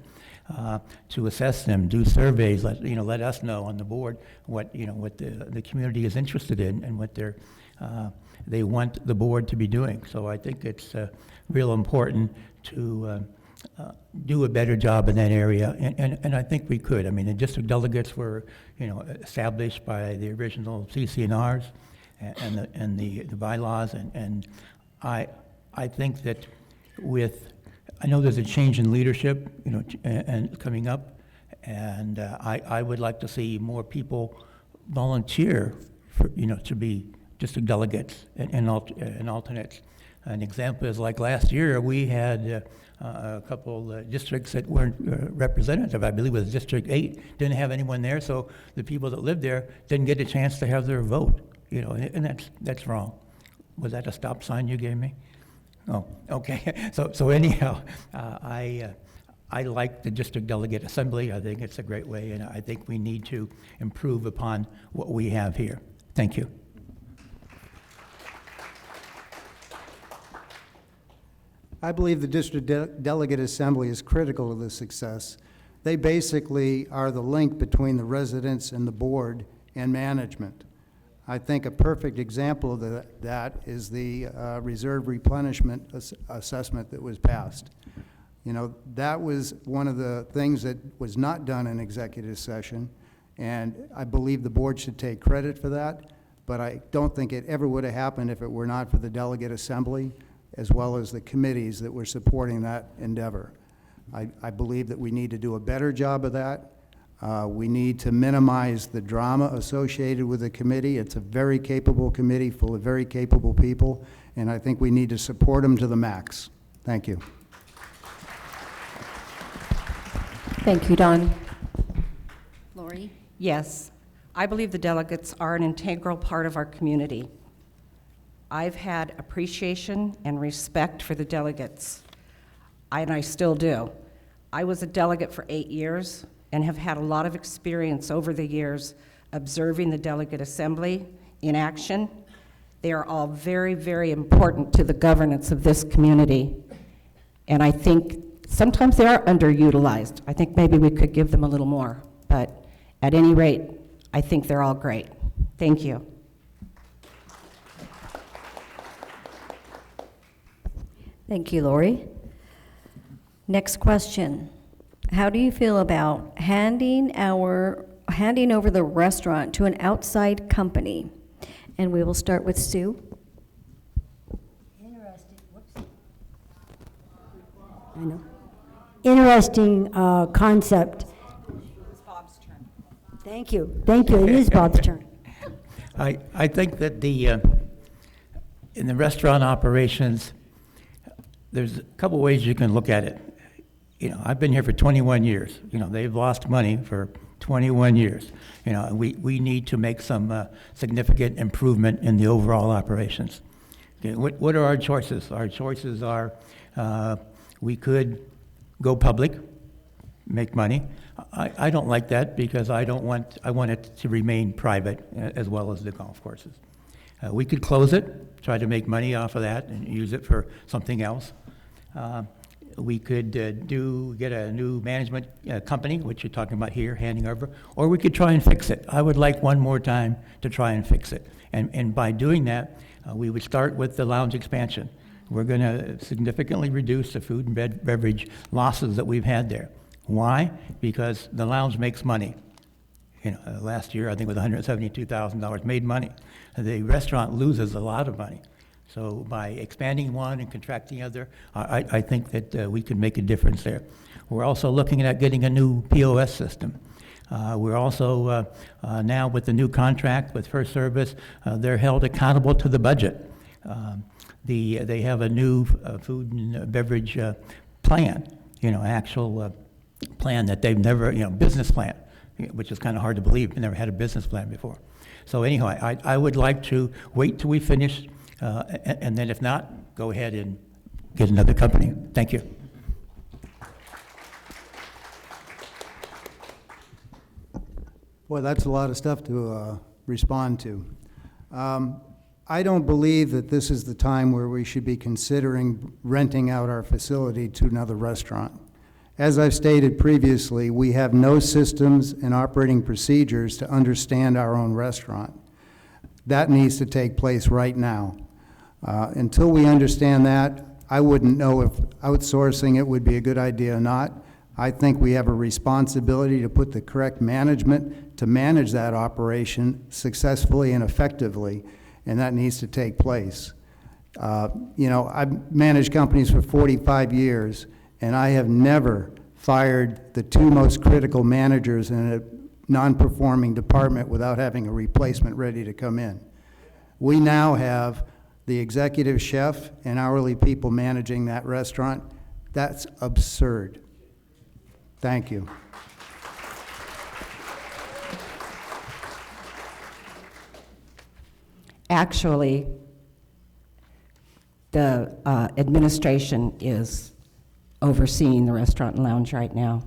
to assess them, do surveys, let us know on the board what the community is interested in and what they want the board to be doing. So I think it's real important to do a better job in that area, and I think we could. I mean, the district delegates were, established by the original CCNRs and the bylaws, and I think that I know there's a change in leadership, and coming up, and I would like to see more people volunteer for, to be district delegates and alternates. An example is like last year, we had a couple districts that weren't representative. I believe it was District 8, didn't have anyone there, so the people that lived there didn't get a chance to have their vote, and that's wrong. Was that a stop sign you gave me? Oh, okay. So anyhow, I like the district delegate assembly. I think it's a great way, and I think we need to improve upon what we have here. Thank you. I believe the District Delegate Assembly is critical to the success. They basically are the link between the residents and the board and management. I think a perfect example of that is the reserve replenishment assessment that was passed. That was one of the things that was not done in executive session, and I believe the board should take credit for that, but I don't think it ever would have happened if it were not for the Delegate Assembly, as well as the committees that were supporting that endeavor. I believe that we need to do a better job of that. We need to minimize the drama associated with the committee. It's a very capable committee full of very capable people, and I think we need to support them to the max. Thank you. Thank you, Don. Lori? Yes, I believe the delegates are an integral part of our community. I've had appreciation and respect for the delegates, and I still do. I was a delegate for 8 years and have had a lot of experience over the years observing the Delegate Assembly in action. They are all very, very important to the governance of this community, and I think sometimes they are underutilized. I think maybe we could give them a little more, but at any rate, I think they're all great. Thank you. Thank you, Lori. Next question. How do you feel about handing over the restaurant to an outside company? And we will start with Sue. Interesting. Whoops. I know. interesting concept. Thank you. Thank you. It is Bob's turn. I think that in the restaurant operations, there's a couple ways you can look at it. You know, I've been here for 21 years. You know, they've lost money for 21 years. You know, we need to make some significant improvement in the overall operations. Okay, what are our choices? Our choices are we could go public, make money. I don't like that because I want it to remain private as well as the golf courses. We could close it, try to make money off of that and use it for something else. We could get a new management company, which you're talking about here, handing over, or we could try and fix it. I would like one more time to try and fix it. And by doing that, we would start with the lounge expansion. We're going to significantly reduce the food and beverage losses that we've had there. Why? Because the lounge makes money. You know, last year, I think it was $172,000 made money. The restaurant loses a lot of money. So by expanding one and contracting the other, I think that we can make a difference there. We're also looking at getting a new POS system. We're also, now with the new contract with First Service, they're held accountable to the budget. They have a new food and beverage plan, you know, actual plan that they've never, you know, business plan, which is kind of hard to believe. They never had a business plan before. So anyhow, I would like to wait till we finish, and then if not, go ahead and get another company. Thank you. Boy, that's a lot of stuff to respond to. I don't believe that this is the time where we should be considering renting out our facility to another restaurant. As I've stated previously, we have no systems and operating procedures to understand our own restaurant. That needs to take place right now. Until we understand that, I wouldn't know if outsourcing it would be a good idea or not. I think we have a responsibility to put the correct management to manage that operation successfully and effectively, and that needs to take place. You know, I've managed companies for 45 years, and I have never fired the two most critical managers in a non-performing department without having a replacement ready to come in. We now have the executive chef and hourly people managing that restaurant. That's absurd. Thank you. Actually, the administration is overseeing the restaurant and lounge right now.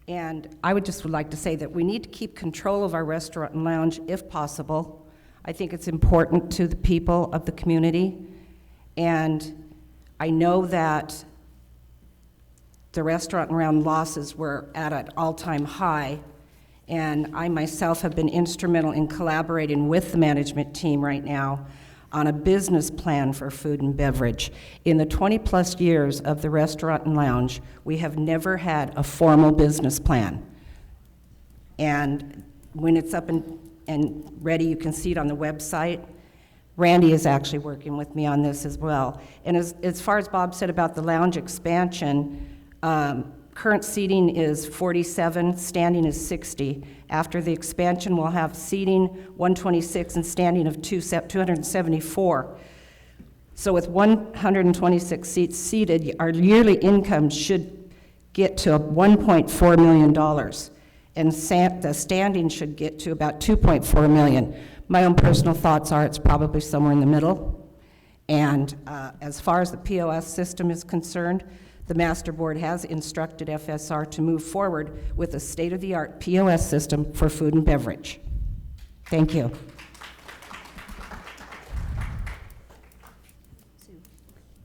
And I would like to say that we need to keep control of our restaurant and lounge if possible. I think it's important to the people of the community. And I know that the restaurant and lounge losses were at an all-time high. And I myself have been instrumental in collaborating with the management team right now on a business plan for food and beverage. In the 20-plus years of the restaurant and lounge, we have never had a formal business plan. And when it's up and ready, you can see it on the website. Randy is actually working with me on this as well. And as far as Bob said about the lounge expansion, current seating is 47, standing is 60. After the expansion, we'll have seating 126 and standing of 274. So with 126 seats seated, our yearly income should get to $1.4 million, and the standing should get to about $2.4 million. My own personal thoughts are it's probably somewhere in the middle. And as far as the POS system is concerned, the Master Board has instructed FSR to move forward with a state-of-the-art POS system for food and beverage. Thank you.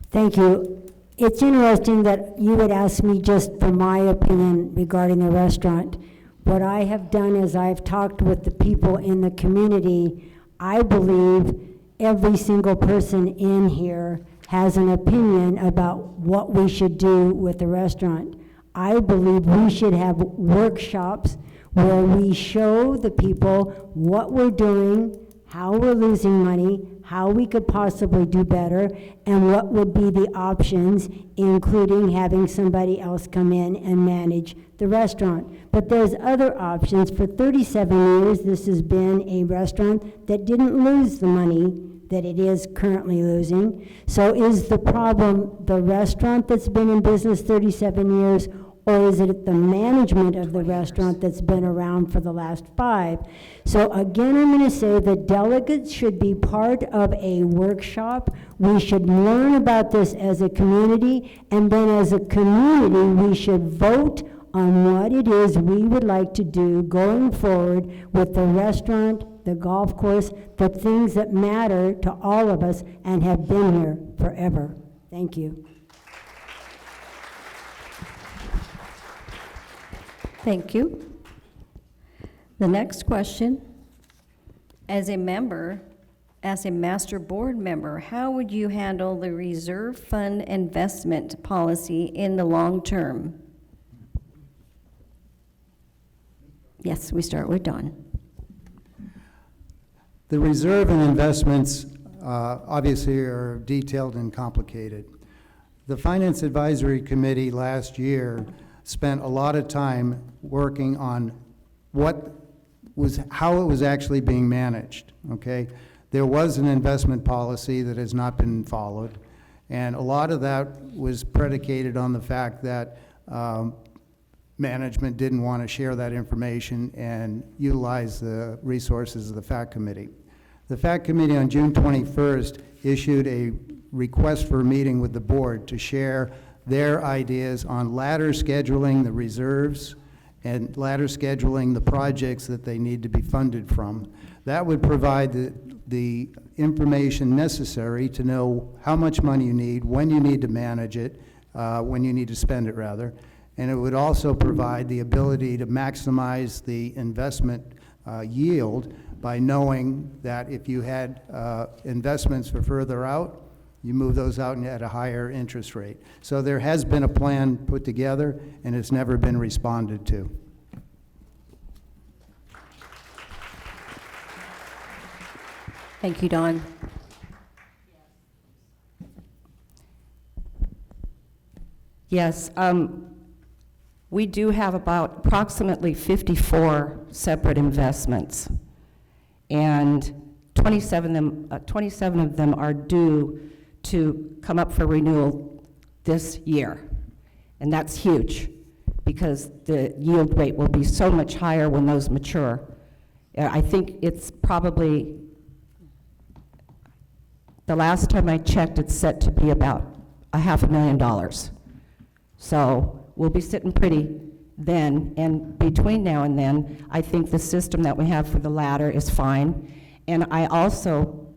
Thank you. It's interesting that you would ask me just for my opinion regarding the restaurant. What I have done is I've talked with the people in the community. I believe every single person in here has an opinion about what we should do with the restaurant. I believe we should have workshops where we show the people what we're doing, how we're losing money, how we could possibly do better and what would be the options, including having somebody else come in and manage the restaurant. But there's other options. For 37 years, this has been a restaurant that didn't lose the money that it is currently losing. So is the problem the restaurant that's been in business 37 years, or is it the management of the restaurant that's been around for the last 5? So again, I'm going to say the delegates should be part of a workshop. We should learn about this as a community, and then as a community, we should vote on what it is we would like to do going forward with the restaurant, the golf course, the things that matter to all of us and have been here forever. Thank you. Thank you. The next question, as a master board member, how would you handle the reserve fund investment policy in the long term? Yes, we start with Don. The reserve and investments obviously are detailed and complicated. The Finance Advisory Committee last year spent a lot of time working on how it was actually being managed, okay? There was an investment policy that has not been followed, and a lot of that was predicated on the fact that management didn't want to share that information and utilize the resources of the FAC Committee. The FAC Committee on June 21st issued a request for a meeting with the board to share their ideas on ladder scheduling the reserves and ladder scheduling the projects that they need to be funded from. That would provide the information necessary to know how much money you need, when you need to manage it, when you need to spend it rather, and it would also provide the ability to maximize the investment yield by knowing that if you had investments for further out, you move those out at a higher interest rate. So there has been a plan put together, and it's never been responded to. Thank you, Don. Yes, we do have about approximately 54 separate investments, and 27 of them are due to come up for renewal this year. And that's huge, because the yield rate will be so much higher when those mature. I think it's probably, the last time I checked, it's set to be about $500,000. So we'll be sitting pretty then, and between now and then, I think the system that we have for the ladder is fine. And I also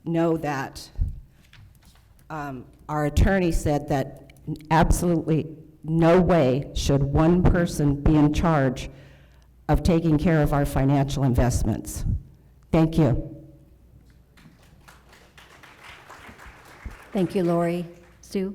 know that our attorney said that absolutely no way should one person be in charge of taking care of our financial investments. Thank you. Thank you, Lori. Sue?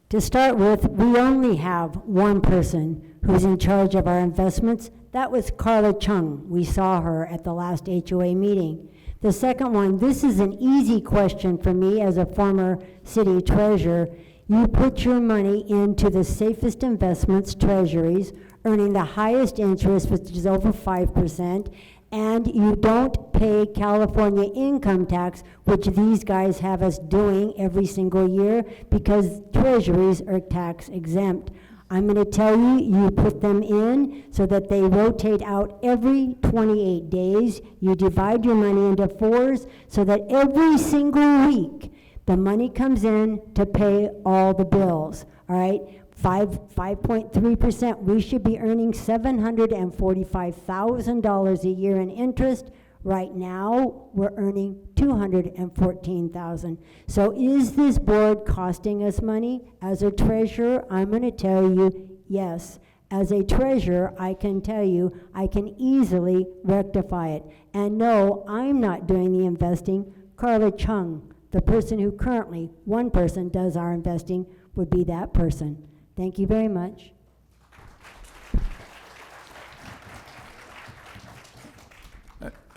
To start with, we only have one person who's in charge of our investments. That was Carla Chung. We saw her at the last HOA meeting. The second one, this is an easy question for me as a former city treasurer. You put your money into the safest investments, treasuries, earning the highest interest, which is over 5%, and you don't pay California income tax, which these guys have us doing every single year because treasuries are tax exempt. I'm going to tell you, you put them in so that they rotate out every 28 days. You divide your money into 4s so that every single week the money comes in to pay all the bills, all right? 5.3%, we should be earning $745,000 a year in interest. Right now, we're earning $214,000. So is this board costing us money? As a treasurer, I'm going to tell you, yes. As a treasurer, I can tell you, I can easily rectify it. And no, I'm not doing the investing. Carla Chung, the person who currently, one person does our investing, would be that person. Thank you very much.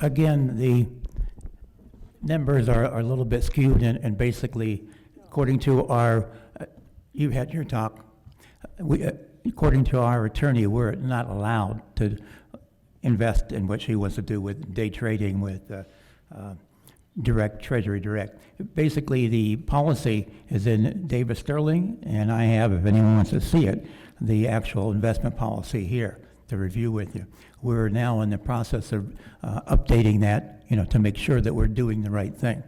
Again, numbers are a little bit skewed, and basically, according to our, you had your talk, according to our attorney, we're not allowed to invest in what she wants to do with day trading with Treasury Direct. Basically, the policy is in David Sterling, and I have, if anyone wants to see it, the actual investment policy here to review with you. We're now in the process of updating that, to make sure that we're doing the right thing.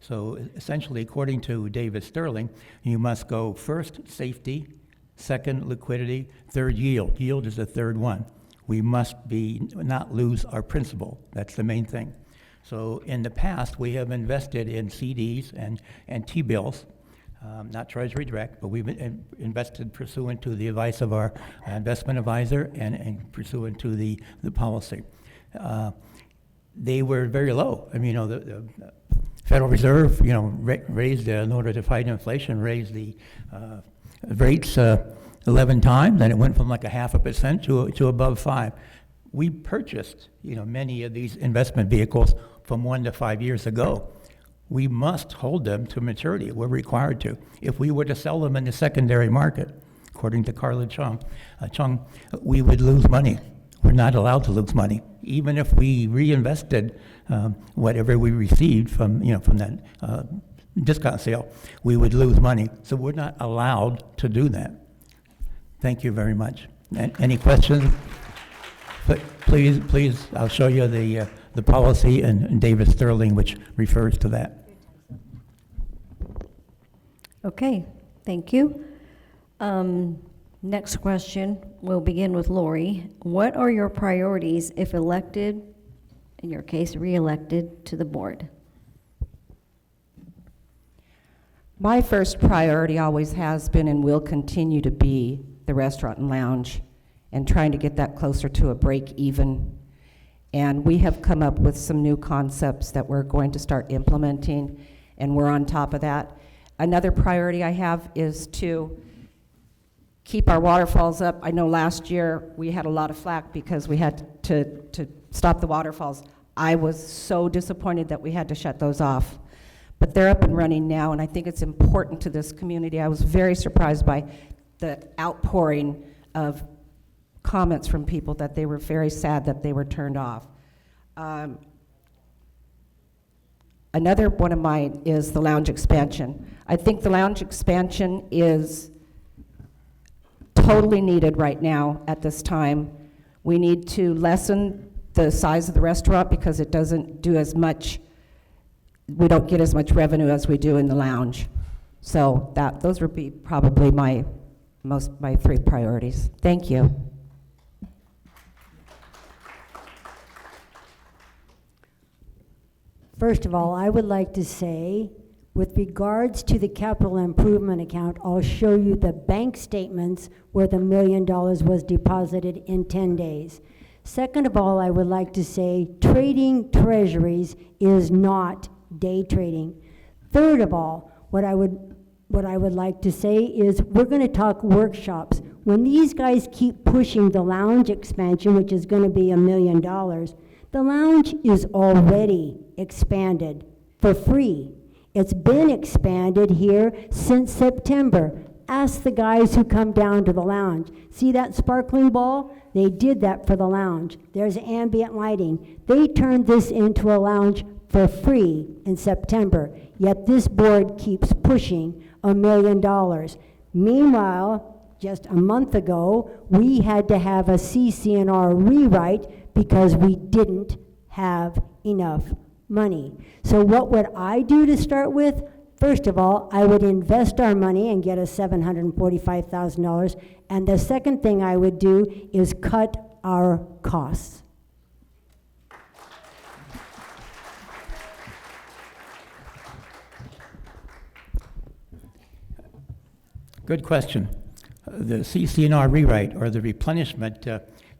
So essentially, according to David Sterling, you must go first safety, second liquidity, third yield. Yield is the third one. We must not lose our principal. That's the main thing. So in the past, we have invested in CDs and T-bills, not Treasury Direct, but we've invested pursuant to the advice of our investment advisor and pursuant to the policy. They were very low. I mean, the Federal Reserve, raised, in order to fight inflation, raised the rates 11 times, and it went from like 0.5% to above 5%. We purchased, many of these investment vehicles from 1 to 5 years ago. We must hold them to maturity. We're required to. If we were to sell them in the secondary market, according to Carla Chung, we would lose money. We're not allowed to lose money, even if we reinvested whatever we received from that discount sale. We would lose money, so we're not allowed to do that. Thank you very much. Any questions? Please, I'll show you the policy and David Sterling, which refers to that. Okay, thank you. Next question, we'll begin with Lori. What are your priorities if elected, in your case, re-elected to the board? My first priority always has been and will continue to be the restaurant and lounge and trying to get that closer to a break even. And we have come up with some new concepts that we're going to start implementing, and we're on top of that. Another priority I have is to keep our waterfalls up. I know last year we had a lot of flack because we had to stop the waterfalls. I was so disappointed that we had to shut those off. But they're up and running now, and I think it's important to this community. I was very surprised by the outpouring of comments from people that they were very sad that they were turned off. Another one of mine is the lounge expansion. I think the lounge expansion is totally needed right now at this time. We need to lessen the size of the restaurant because it doesn't do as much, we don't get as much revenue as we do in the lounge. So those would be probably my 3 priorities. Thank you. First of all, I would like to say, with regards to the capital improvement account, I'll show you the bank statements where the $1 million was deposited in 10 days. Second of all, I would like to say trading treasuries is not day trading. Third of all, what I would like to say is we're going to talk workshops. When these guys keep pushing the lounge expansion, which is going to be $1 million, the lounge is already expanded for free. It's been expanded here since September. Ask the guys who come down to the lounge. See that sparkling ball? They did that for the lounge. There's ambient lighting. They turned this into a lounge for free in September, yet this board keeps pushing $1 million. Meanwhile, just a month ago, we had to have a CC&R rewrite because we didn't have enough money. So what would I do to start with? First of all, I would invest our money and get us $745,000. And the second thing I would do is cut our costs. Good question. The CC&R rewrite, or the replenishment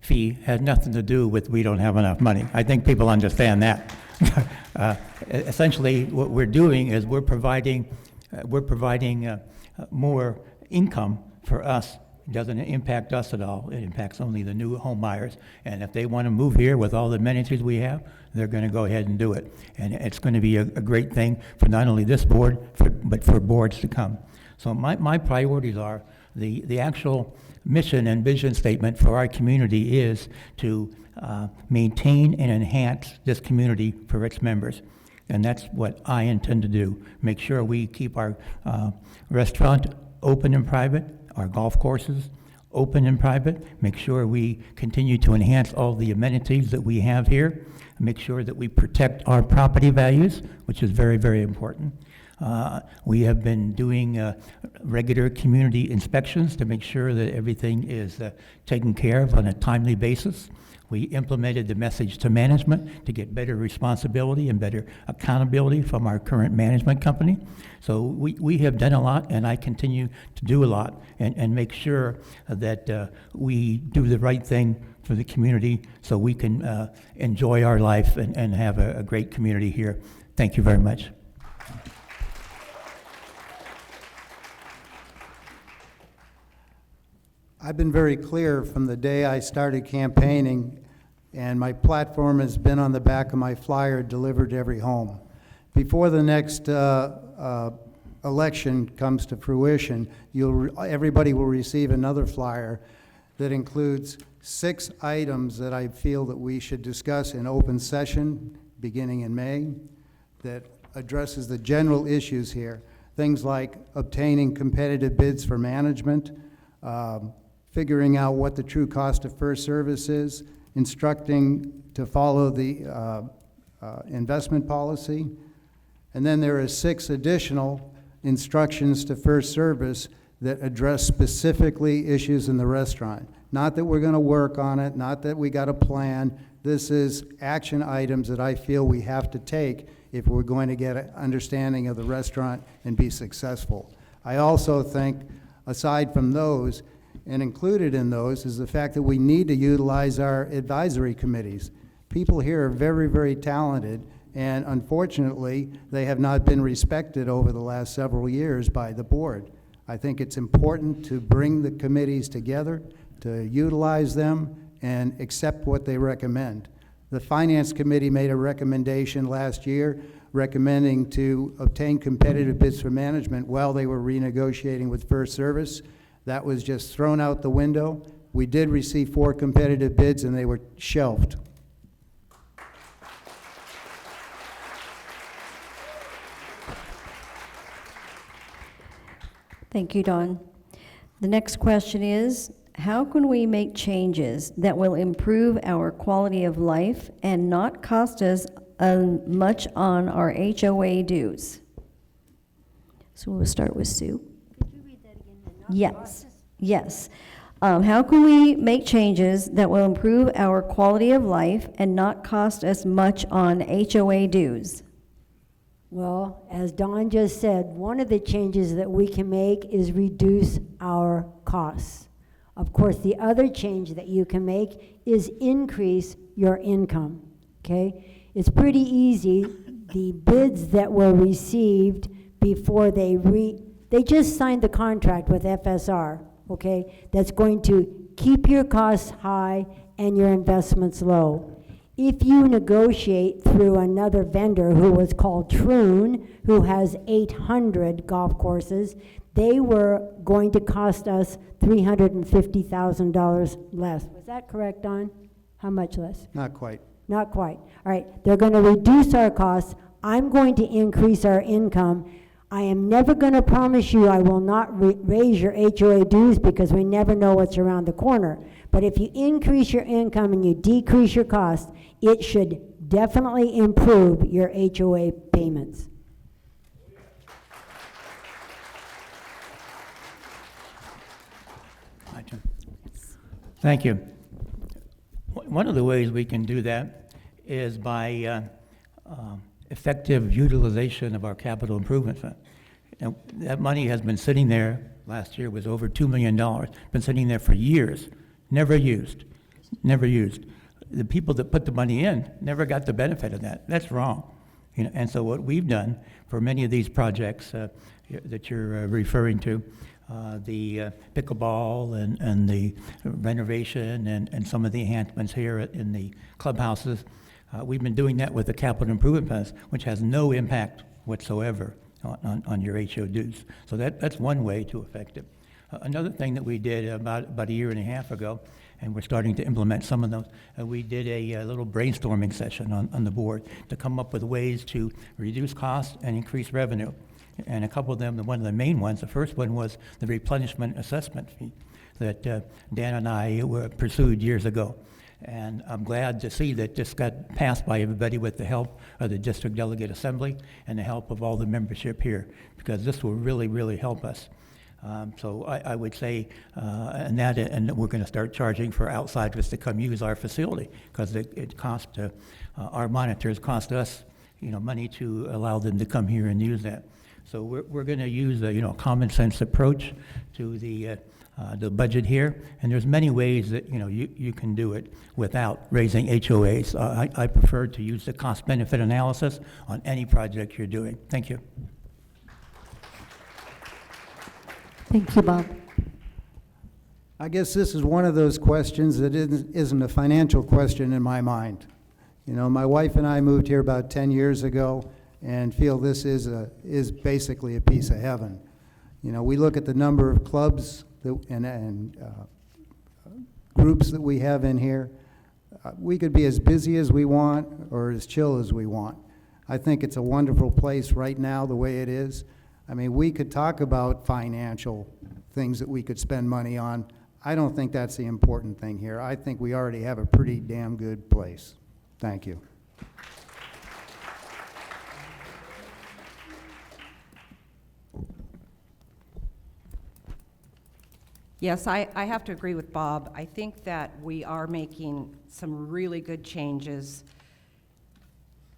fee, has nothing to do with we don't have enough money. I think people understand that. Essentially, what we're doing is we're providing more income for us It doesn't impact us at all. It impacts only the new home buyers. And if they want to move here with all the amenities we have, they're going to go ahead and do it. And it's going to be a great thing for not only this board, but for boards to come. So my priorities are the actual mission and vision statement for our community is to maintain and enhance this community for its members. And that's what I intend to do. Make sure we keep our restaurant open and private, our golf courses open and private, make sure we continue to enhance all the amenities that we have here, make sure that we protect our property values, which is very, very important. We have been doing regular community inspections to make sure that everything is taken care of on a timely basis. We implemented the message to management to get better responsibility and better accountability from our current management company. So we have done a lot, and I continue to do a lot and make sure that we do the right thing for the community so we can enjoy our life and have a great community here. Thank you very much. I've been very clear from the day I started campaigning, and my platform has been on the back of my flyer delivered to every home. Before the next election comes to fruition, everybody will receive another flyer that includes 6 items that I feel that we should discuss in open session beginning in May that addresses the general issues here. Things like obtaining competitive bids for management, figuring out what the true cost of first service is, instructing to follow the investment policy. And then there are 6 additional instructions to first service that address specifically issues in the restaurant. Not that we're going to work on it, not that we got a plan. This is action items that I feel we have to take if we're going to get an understanding of the restaurant and be successful. I also think, aside from those, and included in those is the fact that we need to utilize our advisory committees. People here are very, very talented, and unfortunately, they have not been respected over the last several years by the board. I think it's important to bring the committees together, to utilize them, and accept what they recommend. The Finance Committee made a recommendation last year recommending to obtain competitive bids for management while they were renegotiating with First Service. That was just thrown out the window. We did receive 4 competitive bids, and they were shelved. Thank you, Don. The next question is, how can we make changes that will improve our quality of life and not cost us much on our HOA dues? So we'll start with Sue. Could you read that again? Yes, yes. How can we make changes that will improve our quality of life and not cost us much on HOA dues? Well, as Don just said, one of the changes that we can make is reduce our costs. Of course, the other change that you can make is increase your income, okay? It's pretty easy. The bids that were received before they just signed the contract with FSR, okay? That's going to keep your costs high and your investments low. If you negotiate through another vendor who was called Troon, who has 800 golf courses, they were going to cost us $350,000 less. Was that correct, Don? How much less? Not quite. Not quite. All right, they're going to reduce our costs. I'm going to increase our income. I am never going to promise you I will not raise your HOA dues because we never know what's around the corner. But if you increase your income and you decrease your costs, it should definitely improve your HOA payments. Thank you. One of the ways we can do that is by effective utilization of our capital improvement fund. And that money has been sitting there, last year was over $2 million, been sitting there for years, never used, never used. The people that put the money in never got the benefit of that. That's wrong. And so what we've done for many of these projects that you're referring to, the pickleball and the renovation and some of the enhancements here in the clubhouses. We've been doing that with the capital improvement funds, which has no impact whatsoever on your HO dues. So that's one way to affect it. Another thing that we did about a year and a half ago, and we're starting to implement some of those, we did a little brainstorming session on the board to come up with ways to reduce costs and increase revenue. And a couple of them, one of the main ones, the first one was the replenishment assessment fee that Dan and I pursued years ago. And I'm glad to see that this got passed by everybody with the help of the District Delegate Assembly and the help of all the membership here, because this will really, really help us. So I would say, and we're going to start charging for outsiders to come use our facility, because it cost, our monitors cost us, money to allow them to come here and use that. So we're going to use a, common sense approach to the budget here, and there's many ways that you can do it without raising HOAs. I prefer to use the cost-benefit analysis on any project you're doing. Thank you. Thank you, Bob. I guess this is one of those questions that isn't a financial question in my mind. My wife and I moved here about 10 years ago and feel this is basically a piece of heaven. We look at the number of clubs and groups that we have in here. We could be as busy as we want or as chill as we want. I think it's a wonderful place right now the way it is. I mean, we could talk about financial things that we could spend money on. I don't think that's the important thing here. I think we already have a pretty damn good place. Thank you. Yes, I have to agree with Bob. I think that we are making some really good changes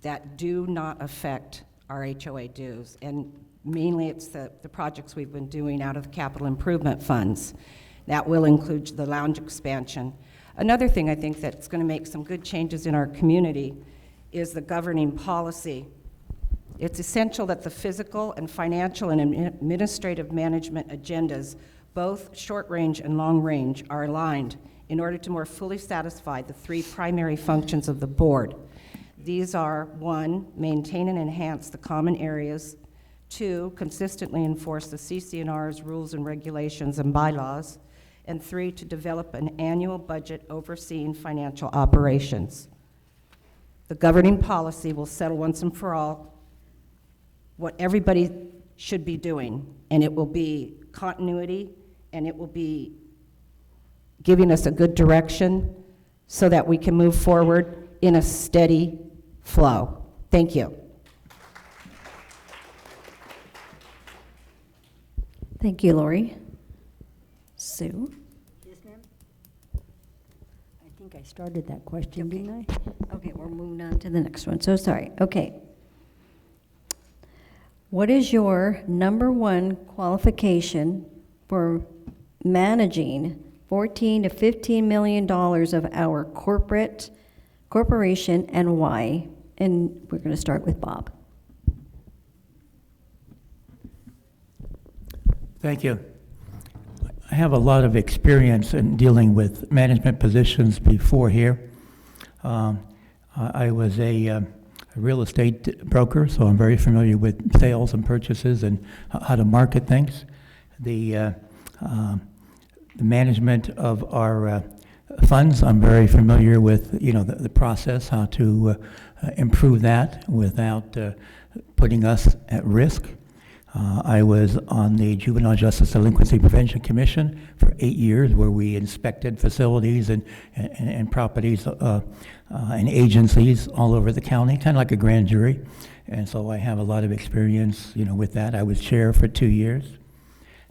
that do not affect our HOA dues. And mainly it's the projects we've been doing out of the capital improvement funds. That will include the lounge expansion. Another thing I think that's going to make some good changes in our community is the governing policy. It's essential that the physical and financial and administrative management agendas, both short-range and long-range, are aligned in order to more fully satisfy the three primary functions of the board. These are: 1, maintain and enhance the common areas; 2, consistently enforce the CC&R's rules and regulations and bylaws; and 3, to develop an annual budget overseeing financial operations. The governing policy will settle once and for all what everybody should be doing, and it will be continuity, and it will be giving us a good direction so that we can move forward in a steady flow. Thank you. Thank you, Lori. Sue? Yes, ma'am? I think I started that question, didn't I? Okay, we're moving on to the next one. So sorry. Okay. What is your number one qualification for managing $14 to $15 million of our corporation, and why? And we're going to start with Bob. Thank you. I have a lot of experience in dealing with management positions before here. I was a real estate broker, so I'm very familiar with sales and purchases and how to market things. The management of our funds, I'm very familiar with, the process, how to improve that without putting us at risk. I was on the Juvenile Justice Delinquency Prevention Commission for 8 years, where we inspected facilities and properties and agencies all over the county, kind of like a grand jury. And so I have a lot of experience, with that. I was chair for 2 years.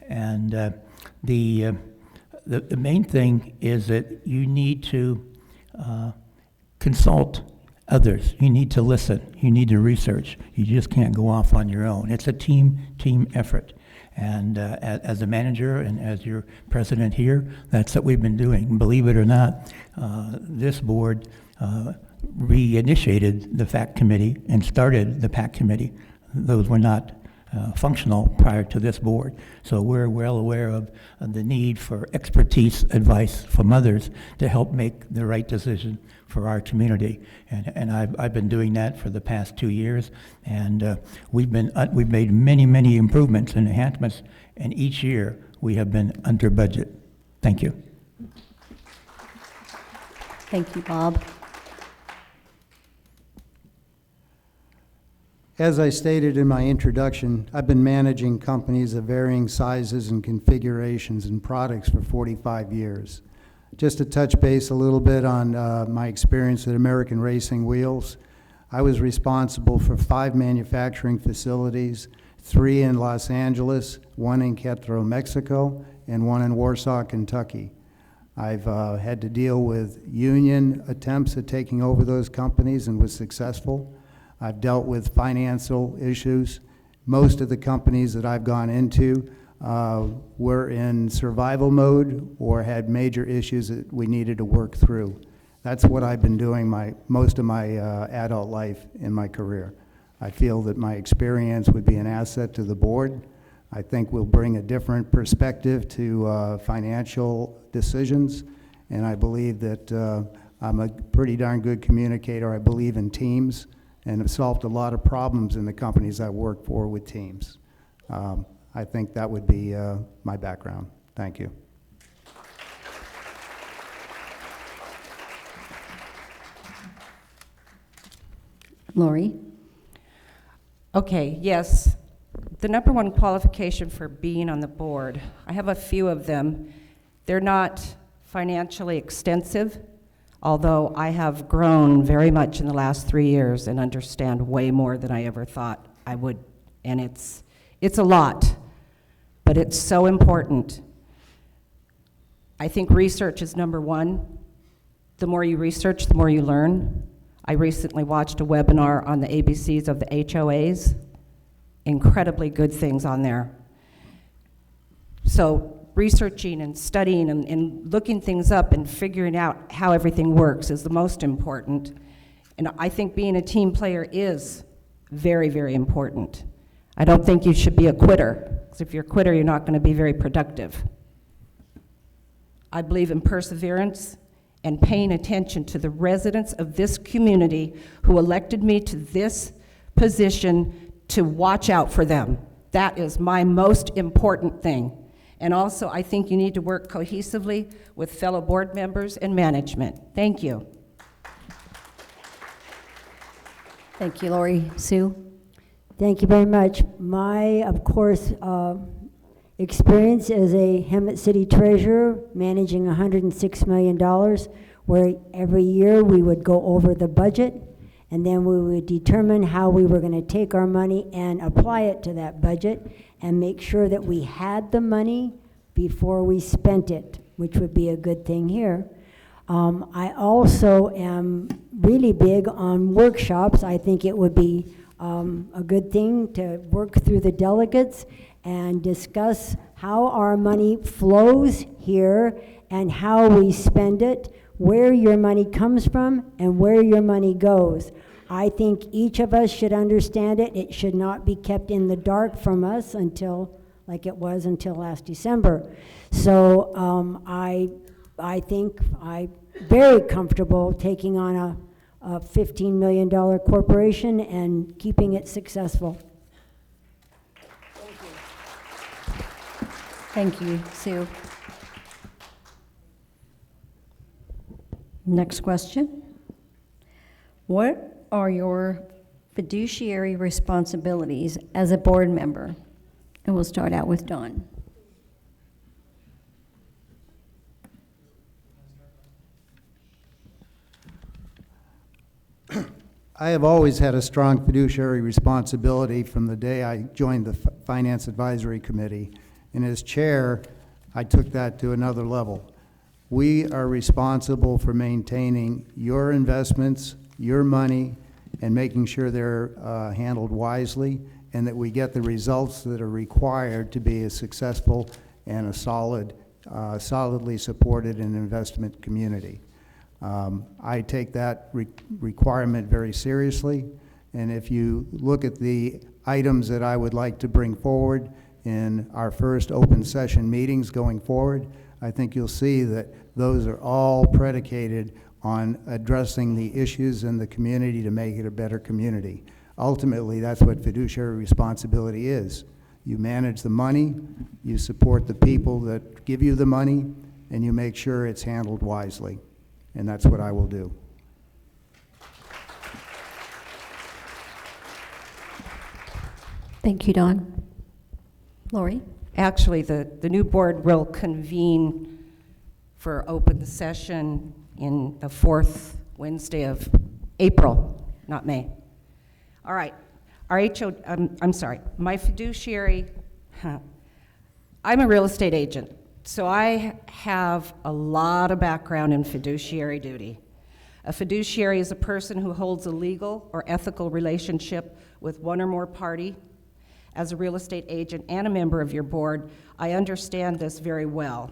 And the main thing is that you need to consult others. You need to listen. You need to research. You just can't go off on your own. It's a team effort. And as a manager and as your president here, that's what we've been doing. Believe it or not, this board reinitiated the FACT committee and started the PAC committee. Those were not functional prior to this board. So we're well aware of the need for expertise, advice from others to help make the right decision for our community. And I've been doing that for the past 2 years, and we've made many improvements and enhancements, and each year we have been under budget. Thank you. Thank you, Bob. As I stated in my introduction, I've been managing companies of varying sizes and configurations and products for 45 years. Just to touch base a little bit on my experience at American Racing Wheels, I was responsible for 5 manufacturing facilities, 3 in Los Angeles, 1 in Querétaro, Mexico, and 1 in Warsaw, Kentucky. I've had to deal with union attempts at taking over those companies and was successful. I've dealt with financial issues. Most of the companies that I've gone into were in survival mode or had major issues that we needed to work through. That's what I've been doing most of my adult life in my career. I feel that my experience would be an asset to the board. I think we'll bring a different perspective to financial decisions, and I believe that I'm a pretty darn good communicator. I believe in teams, and have solved a lot of problems in the companies I work for with teams. I think that would be my background. Thank you. Lori? Okay, yes. The number one qualification for being on the board, I have a few of them. They're not financially extensive, although I have grown very much in the last 3 years and understand way more than I ever thought I would. And it's a lot, but it's so important. I think research is number one. The more you research, the more you learn. I recently watched a webinar on the ABCs of the HOAs. Incredibly good things on there. So researching and studying and looking things up and figuring out how everything works is the most important. And I think being a team player is very, very important. I don't think you should be a quitter, because if you're a quitter, you're not going to be very productive. I believe in perseverance and paying attention to the residents of this community who elected me to this position to watch out for them. That is my most important thing. And also, I think you need to work cohesively with fellow board members and management. Thank you. Thank you, Lori. Sue? Thank you very much. My, of course, experience as a Hemet City treasurer, managing $106 million, where every year we would go over the budget, and then we would determine how we were going to take our money and apply it to that budget and make sure that we had the money before we spent it, which would be a good thing here. I also am really big on workshops. I think it would be a good thing to work through the delegates and discuss how our money flows here and how we spend it, where your money comes from, and where your money goes. I think each of us should understand it. It should not be kept in the dark from us until, like it was until last December. So I think I'm very comfortable taking on a $15 million corporation and keeping it successful. Thank you, Sue. Next question. What are your fiduciary responsibilities as a board member? And we'll start out with Dawn. I have always had a strong fiduciary responsibility from the day I joined the Finance Advisory Committee. And as chair, I took that to another level. We are responsible for maintaining your investments, your money, and making sure they're handled wisely, and that we get the results that are required to be a successful and a solidly supported investment community. I take that requirement very seriously, And if you look at the items that I would like to bring forward in our first open session meetings going forward, I think you'll see that those are all predicated on addressing the issues in the community to make it a better community. Ultimately, that's what fiduciary responsibility is. You manage the money, you support the people that give you the money, and you make sure it's handled wisely. And that's what I will do. Thank you, Don. Lori? Actually, the new board will convene for open session in the fourth Wednesday of April, not May. All right. I'm sorry. My fiduciary, I'm a real estate agent, so I have a lot of background in fiduciary duty. A fiduciary is a person who holds a legal or ethical relationship with one or more party. As a real estate agent and a member of your board, I understand this very well.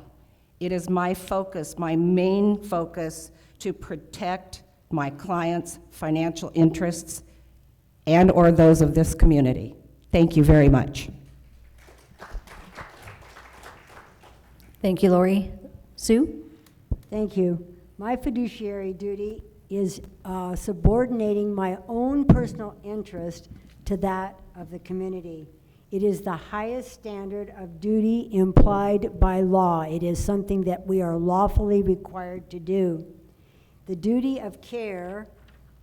It is my focus, my main focus, to protect my clients' financial interests and or those of this community. Thank you very much. Thank you, Lori. Sue? Thank you. My fiduciary duty is subordinating my own personal interest to that of the community. It is the highest standard of duty implied by law. It is something that we are lawfully required to do. The duty of care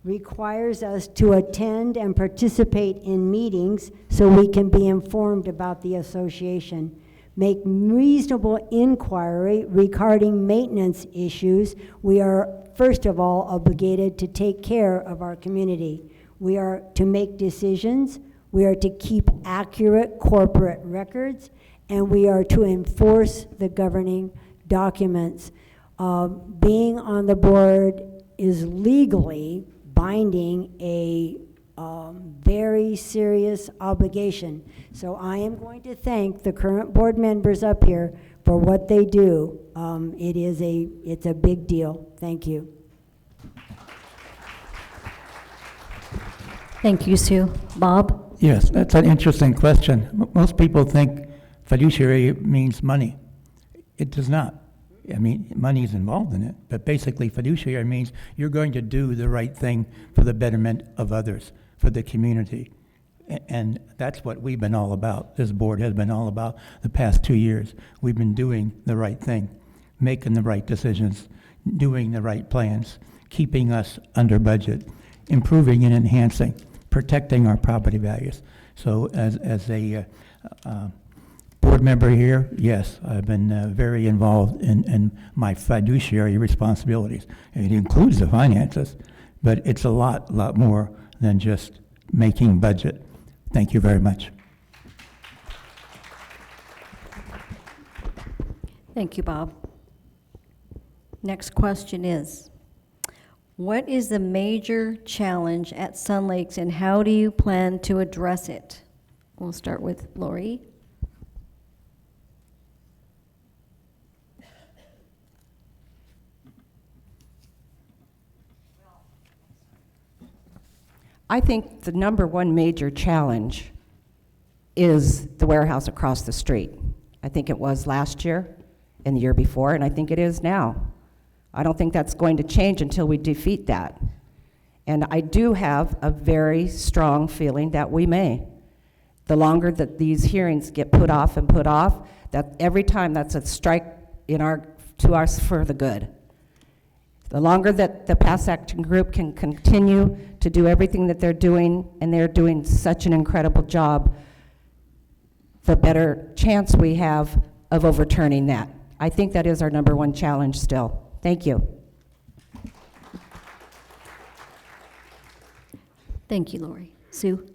requires us to attend and participate in meetings so we can be informed about the association, make reasonable inquiry regarding maintenance issues. We are, first of all, obligated to take care of our community. We are to make decisions, we are to keep accurate corporate records, and we are to enforce the governing documents. Being on the board is legally binding a very serious obligation. So I am going to thank the current board members up here for what they do. It's a big deal. Thank you. Thank you, Sue. Bob? Yes, that's an interesting question. Most people think fiduciary means money. It does not. I mean, money is involved in it, but basically fiduciary means you're going to do the right thing for the betterment of others, for the community. And that's what we've been all about. This board has been all about the past 2 years. We've been doing the right thing, making the right decisions, doing the right plans, keeping us under budget, improving and enhancing, protecting our property values. So as a board member here, yes, I've been very involved in my fiduciary responsibilities. It includes the finances, but it's a lot more than just making budget. Thank you very much. Thank you, Bob. Next question is, what is the major challenge at Sun Lakes and how do you plan to address it? We'll start with Lori. I think the number one major challenge is the warehouse across the street. I think it was last year and the year before, and I think it is now. I don't think that's going to change until we defeat that. And I do have a very strong feeling that we may. The longer that these hearings get put off, that every time that's a strike to us for the good. The longer that the Pass Action Group can continue to do everything that they're doing, and they're doing such an incredible job, the better chance we have of overturning that. I think that is our number one challenge still. Thank you. Thank you, Lori. Sue?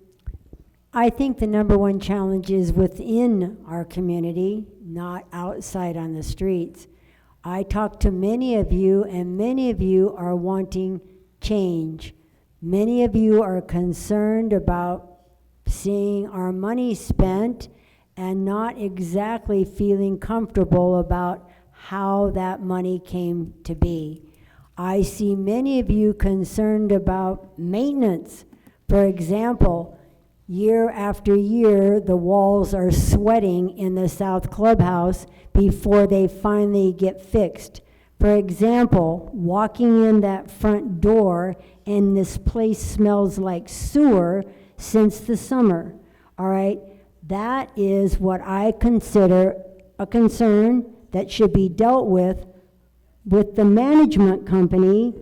I think the number one challenge is within our community, not outside on the streets. I talked to many of you, and many of you are wanting change. Many of you are concerned about seeing our money spent and not exactly feeling comfortable about how that money came to be. I see many of you concerned about maintenance, For example, year after year, the walls are sweating in the South Clubhouse before they finally get fixed. For example, walking in that front door and this place smells like sewer since the summer, all right? That is what I consider a concern that should be dealt with the management company,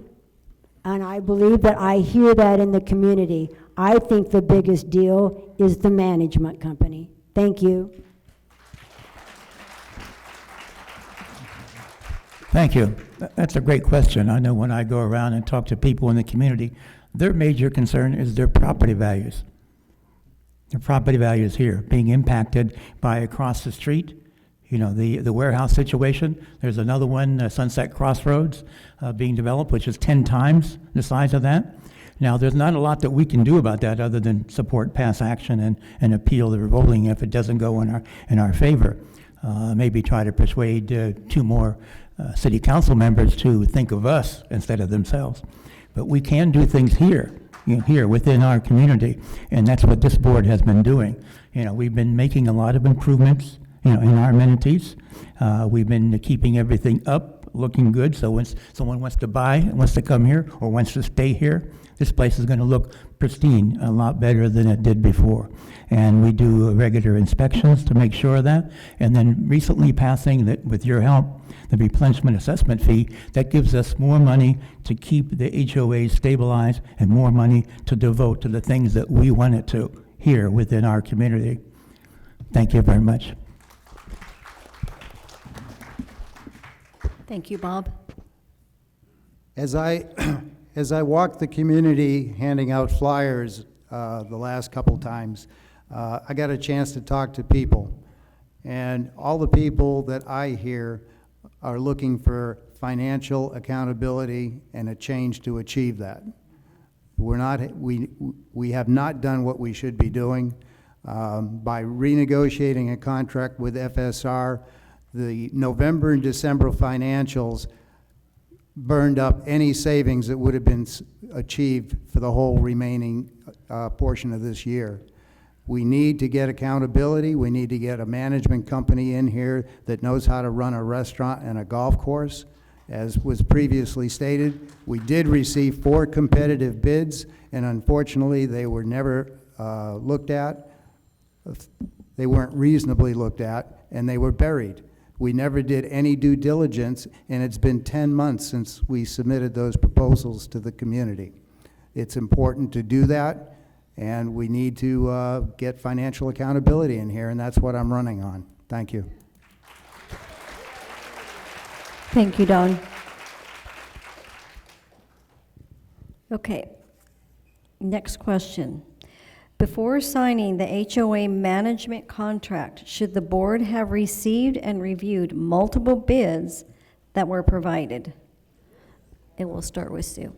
and I believe that I hear that in the community. I think the biggest deal is the management company. Thank you. Thank you. That's a great question. I know when I go around and talk to people in the community, their major concern is their property values. Their property values here being impacted by across the street, you know, the warehouse situation. There's another one, Sunset Crossroads, being developed, which is 10 times the size of that. Now, there's not a lot that we can do about that other than support pass action and appeal the ruling if it doesn't go in our favor. Maybe try to persuade 2 more city council members to think of us instead of themselves. But we can do things here, you know, here within our community, and that's what this board has been doing. You know, we've been making a lot of improvements, you know, in our amenities. We've been keeping everything up, looking good, so when someone wants to buy, wants to come here, or wants to stay here, this place is going to look pristine, a lot better than it did before. And we do regular inspections to make sure of that. And then recently passing that, with your help, the replenishment assessment fee, that gives us more money to keep the HOAs stabilized and more money to devote to the things that we want it to here within our community. Thank you very much. Thank you, Bob. As I walked the community handing out flyers the last couple times, I got a chance to talk to people. And all the people that I hear are looking for financial accountability and a change to achieve that. We have not done what we should be doing. By renegotiating a contract with FSR, the November and December financials burned up any savings that would have been achieved for the whole remaining portion of this year. We need to get accountability. We need to get a management company in here that knows how to run a restaurant and a golf course. As was previously stated, we did receive 4 competitive bids, and unfortunately, they were never looked at. They weren't reasonably looked at, and they were buried. We never did any due diligence, and it's been 10 months since we submitted those proposals to the community. It's important to do that, and we need to get financial accountability in here, and that's what I'm running on. Thank you. Thank you, Don. Okay, next question. Before signing the HOA management contract, should the board have received and reviewed multiple bids that were provided? It will start with Sue.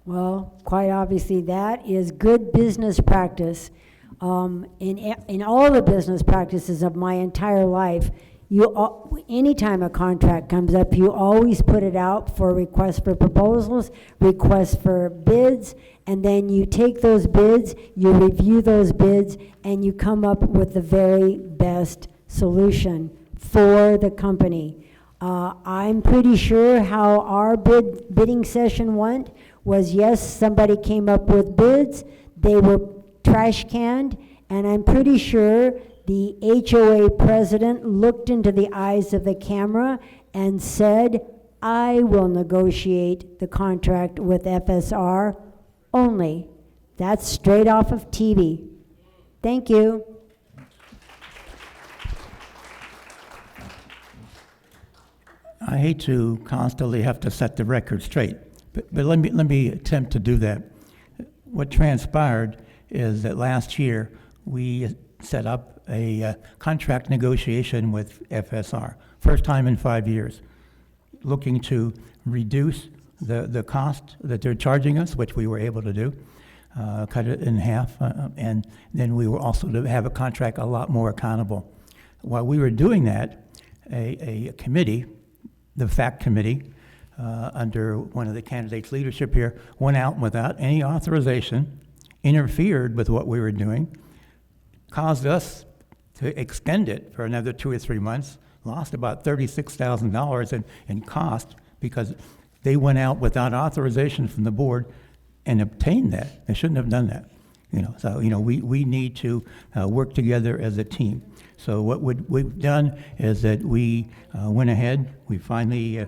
Well, quite obviously, that is good business practice. In all the business practices of my entire life, anytime a contract comes up, you always put it out for requests for proposals, requests for bids, and then you take those bids, you review those bids, and you come up with the very best solution for the company. I'm pretty sure how our bidding session went was, yes, somebody came up with bids, they were trash canned, and I'm pretty sure the HOA president looked into the eyes of the camera and said, I will negotiate the contract with FSR only. That's straight off of TV. Thank you. I hate to constantly have to set the record straight, but let me attempt to do that. What transpired is that last year we set up a contract negotiation with FSR, first time in 5 years, looking to reduce the cost that they're charging us, which we were able to do, cut it in half, and then we were also to have a contract a lot more accountable. While we were doing that, a committee, the FACT committee, under one of the candidates' leadership here, went out without any authorization interfered with what we were doing, caused us to extend it for another 2 or 3 months, lost about $36,000 in cost because they went out without authorization from the board and obtained that. They shouldn't have done that. So we need to work together as a team. So what we've done is that we went ahead, we finally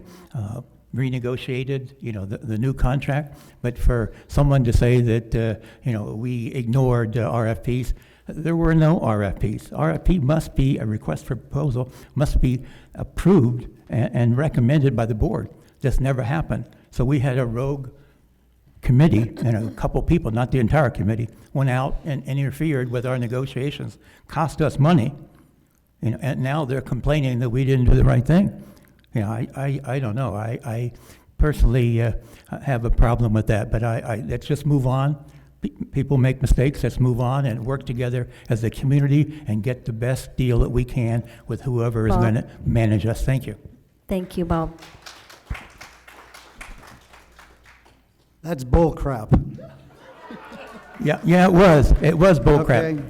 renegotiated, the new contract. But for someone to say that, we ignored RFPs, there were no RFPs. RFP must be, a request for proposal must be approved and recommended by the board. This never happened. So we had a rogue committee, and a couple people, not the entire committee, went out and interfered with our negotiations, cost us money, and now they're complaining that we didn't do the right thing. I don't know. I personally have a problem with that, but let's just move on. People make mistakes. Let's move on and work together as a community and get the best deal that we can with whoever is Bob. going to manage us. Thank you. Thank you, Bob. That's bull crap. Yeah, it was. It was bullcrap. Okay.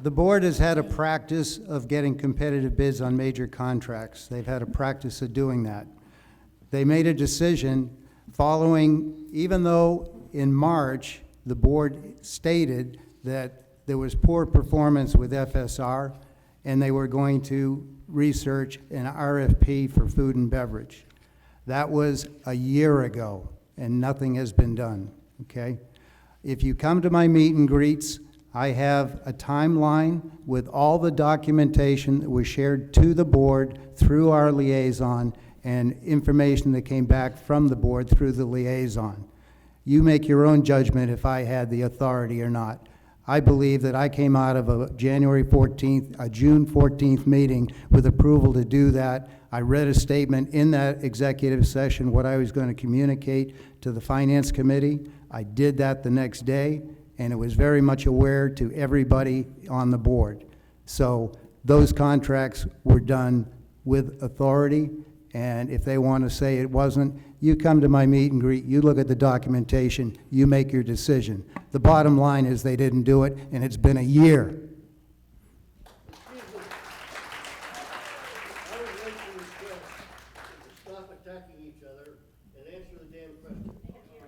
The board has had a practice of getting competitive bids on major contracts. They've had a practice of doing that. They made a decision following, even though in March, the board stated that there was poor performance with FSR, and they were going to research an RFP for food and beverage. That was a year ago, and nothing has been done, okay? If you come to my meet and greets, I have a timeline with all the documentation that was shared to the board through our liaison and information that came back from the board through the liaison. You make your own judgment if I had the authority or not. I believe that I came out of a June 14th meeting with approval to do that. I read a statement in that executive session, what I was going to communicate to the Finance Committee. I did that the next day, and it was very much aware to everybody on the board. So those contracts were done with authority, and if they want to say it wasn't, you come to my meet and greet, you look at the documentation, you make your decision. The bottom line is they didn't do it, and it's been a year. Stop attacking each other and answer the damn question.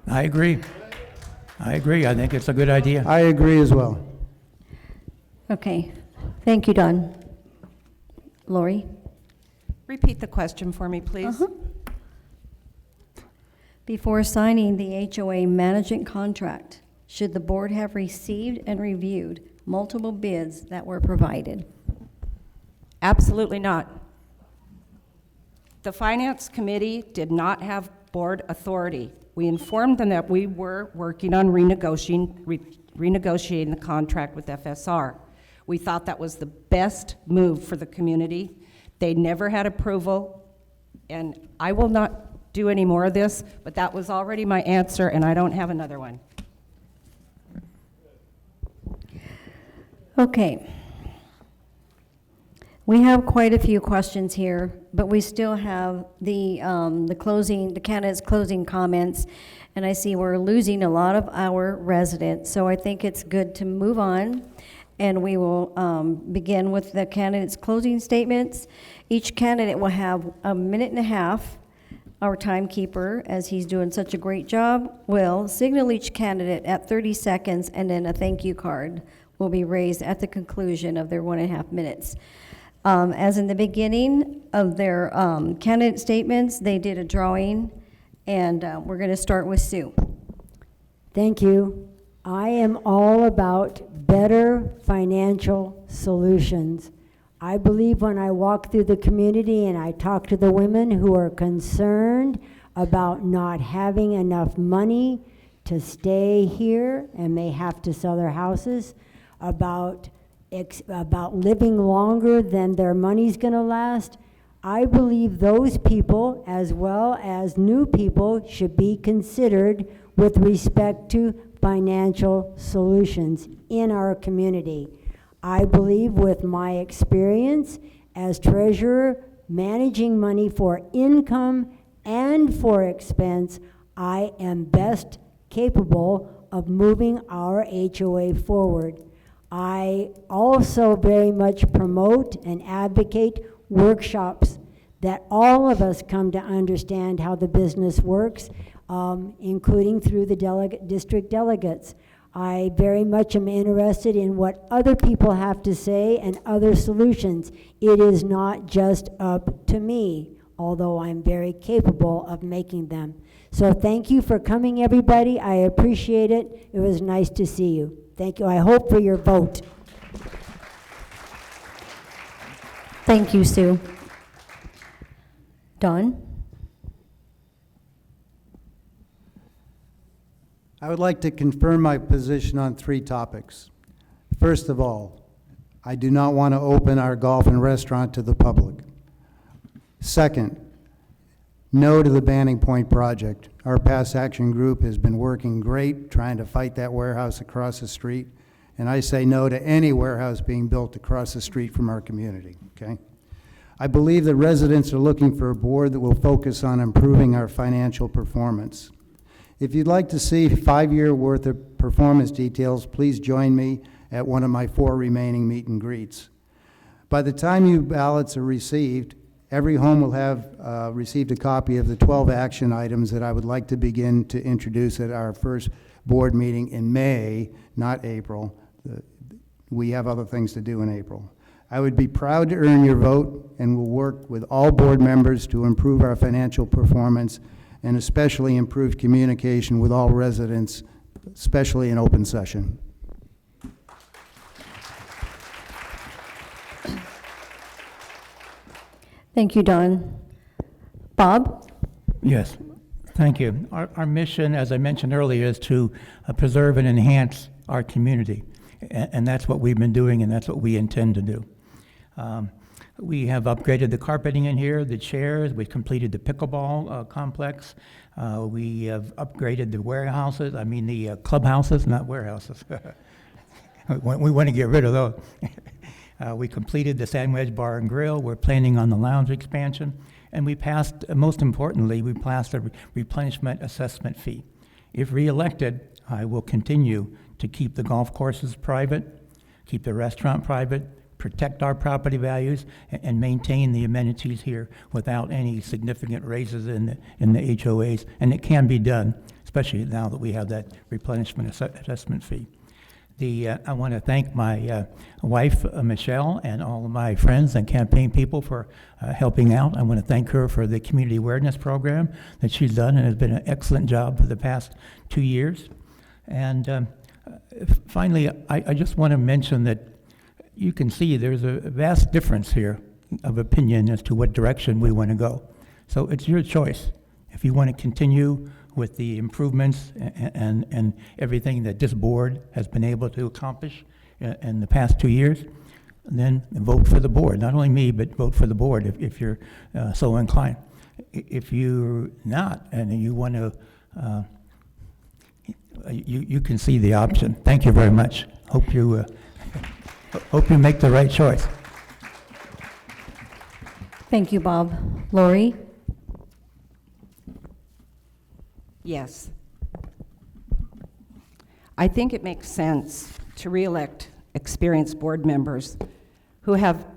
I agree. I think it's a good idea. I agree as well. Okay. Thank you, Don. Lori? Repeat the question for me, please. Before signing the HOA management contract, should the board have received and reviewed multiple bids that were provided? Absolutely not. The Finance Committee did not have board authority. We informed them that we were working on renegotiating the contract with FSR. We thought that was the best move for the community. They never had approval, and I will not do any more of this, but that was already my answer, and I don't have another one. Okay. We have quite a few questions here, but we still have the candidates' closing comments, and I see we're losing a lot of our residents, so I think it's good to move on, and we will begin with the candidates' closing statements. Each candidate will have a minute and a half. Our timekeeper, as he's doing such a great job, will signal each candidate at 30 seconds, and then a thank you card will be raised at the conclusion of their 1.5 minutes. As in the beginning of their candidate statements, they did a drawing, and we're going to start with Sue. Thank you. I am all about better financial solutions. I believe when I walk through the community and I talk to the women who are concerned about not having enough money to stay here and may have to sell their houses, about living longer than their money's going to last, I believe those people, as well as new people, should be considered with respect to financial solutions in our community. I believe with my experience as treasurer, managing money for income and for expense, I am best capable of moving our HOA forward. I also very much promote and advocate workshops that all of us come to understand how the business works, including through the district delegates. I very much am interested in what other people have to say and other solutions. It is not just up to me, although I'm very capable of making them. So thank you for coming, everybody. I appreciate it. It was nice to see you. Thank you. I hope for your vote. Thank you, Sue. Don? I would like to confirm my position on 3 topics. First of all, I do not want to open our golf and restaurant to the public. Second, no to the Banning Point project. Our past action group has been working great trying to fight that warehouse across the street, and I say no to any warehouse being built across the street from our community, okay? I believe that residents are looking for a board that will focus on improving our financial performance. If you'd like to see 5-year worth of performance details, please join me at one of my 4 remaining meet and greets. By the time you ballots are received, every home will have received a copy of the 12 action items that I would like to begin to introduce at our first board meeting in May, not April. We have other things to do in April. I would be proud to earn your vote and will work with all board members to improve our financial performance and especially improve communication with all residents, especially in open session. Thank you, Don. Bob? Yes, thank you. Our mission, as I mentioned earlier, is to preserve and enhance our community. And that's what we've been doing, and that's what we intend to do. We have upgraded the carpeting in here, the chairs. We've completed the pickleball complex. We have upgraded the warehouses, the clubhouses, not warehouses. We want to get rid of those. We completed the Sandwich Bar and Grill. We're planning on the lounge expansion. And we passed, most importantly, we passed a replenishment assessment fee. If reelected, I will continue to keep the golf courses private, keep the restaurant private, protect our property values, and maintain the amenities here without any significant raises in the HOAs. And it can be done, especially now that we have that replenishment assessment fee. I want to thank my wife, Michelle, and all of my friends and campaign people for helping out. I want to thank her for the community awareness program that she's done, and has been an excellent job for the past 2 years. And finally, I just want to mention that you can see there's a vast difference here of opinion as to what direction we want to go. So it's your choice. If you want to continue with the improvements and everything that this board has been able to accomplish in the past 2 years, then vote for the board. Not only me, but vote for the board if you're so inclined. If you're not and you want to, you can see the option. Thank you very much. Hope you make the right choice. Thank you, Bob. Lori? Yes. I think it makes sense to re-elect experienced board members who have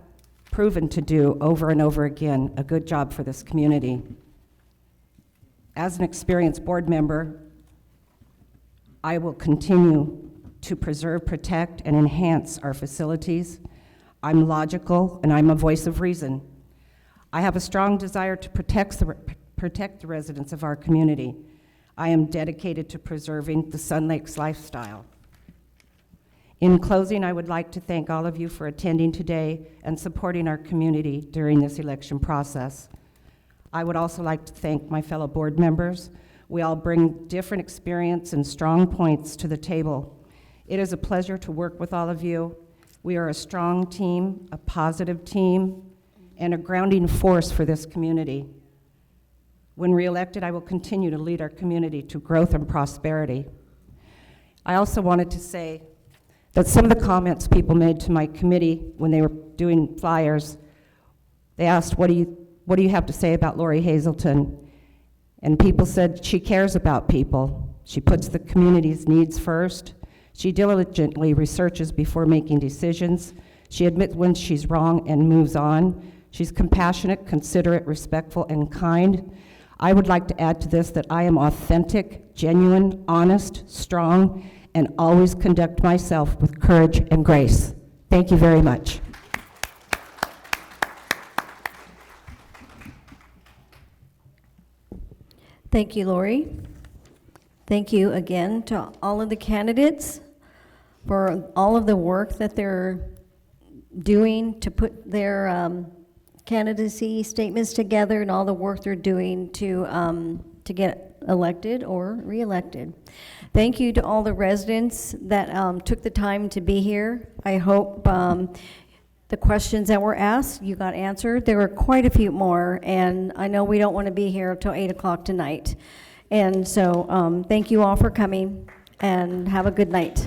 proven to do over and over again a good job for this community. As an experienced board member, I will continue to preserve, protect, and enhance our facilities. I'm logical, and I'm a voice of reason. I have a strong desire to protect the residents of our community. I am dedicated to preserving the Sun Lakes lifestyle. In closing, I would like to thank all of you for attending today and supporting our community during this election process. I would also like to thank my fellow board members. We all bring different experience and strong points to the table. It is a pleasure to work with all of you. We are a strong team, a positive team, and a grounding force for this community. When reelected, I will continue to lead our community to growth and prosperity. I also wanted to say that some of the comments people made to my committee when they were doing flyers, they asked, what do you have to say about Lori Hazelton? And people said she cares about people. She puts the community's needs first. She diligently researches before making decisions. She admits when she's wrong and moves on. She's compassionate, considerate, respectful, and kind. I would like to add to this that I am authentic, genuine, honest, strong, and always conduct myself with courage and grace. Thank you very much. Thank you, Lori. Thank you again to all of the candidates for all of the work that they're doing to put their candidacy statements together and all the work they're doing to get elected or reelected. Thank you to all the residents that took the time to be here. I hope the questions that were asked, you got answered. There were quite a few more, and I know we don't want to be here till 8 o'clock tonight. And so thank you all for coming, and have a good night.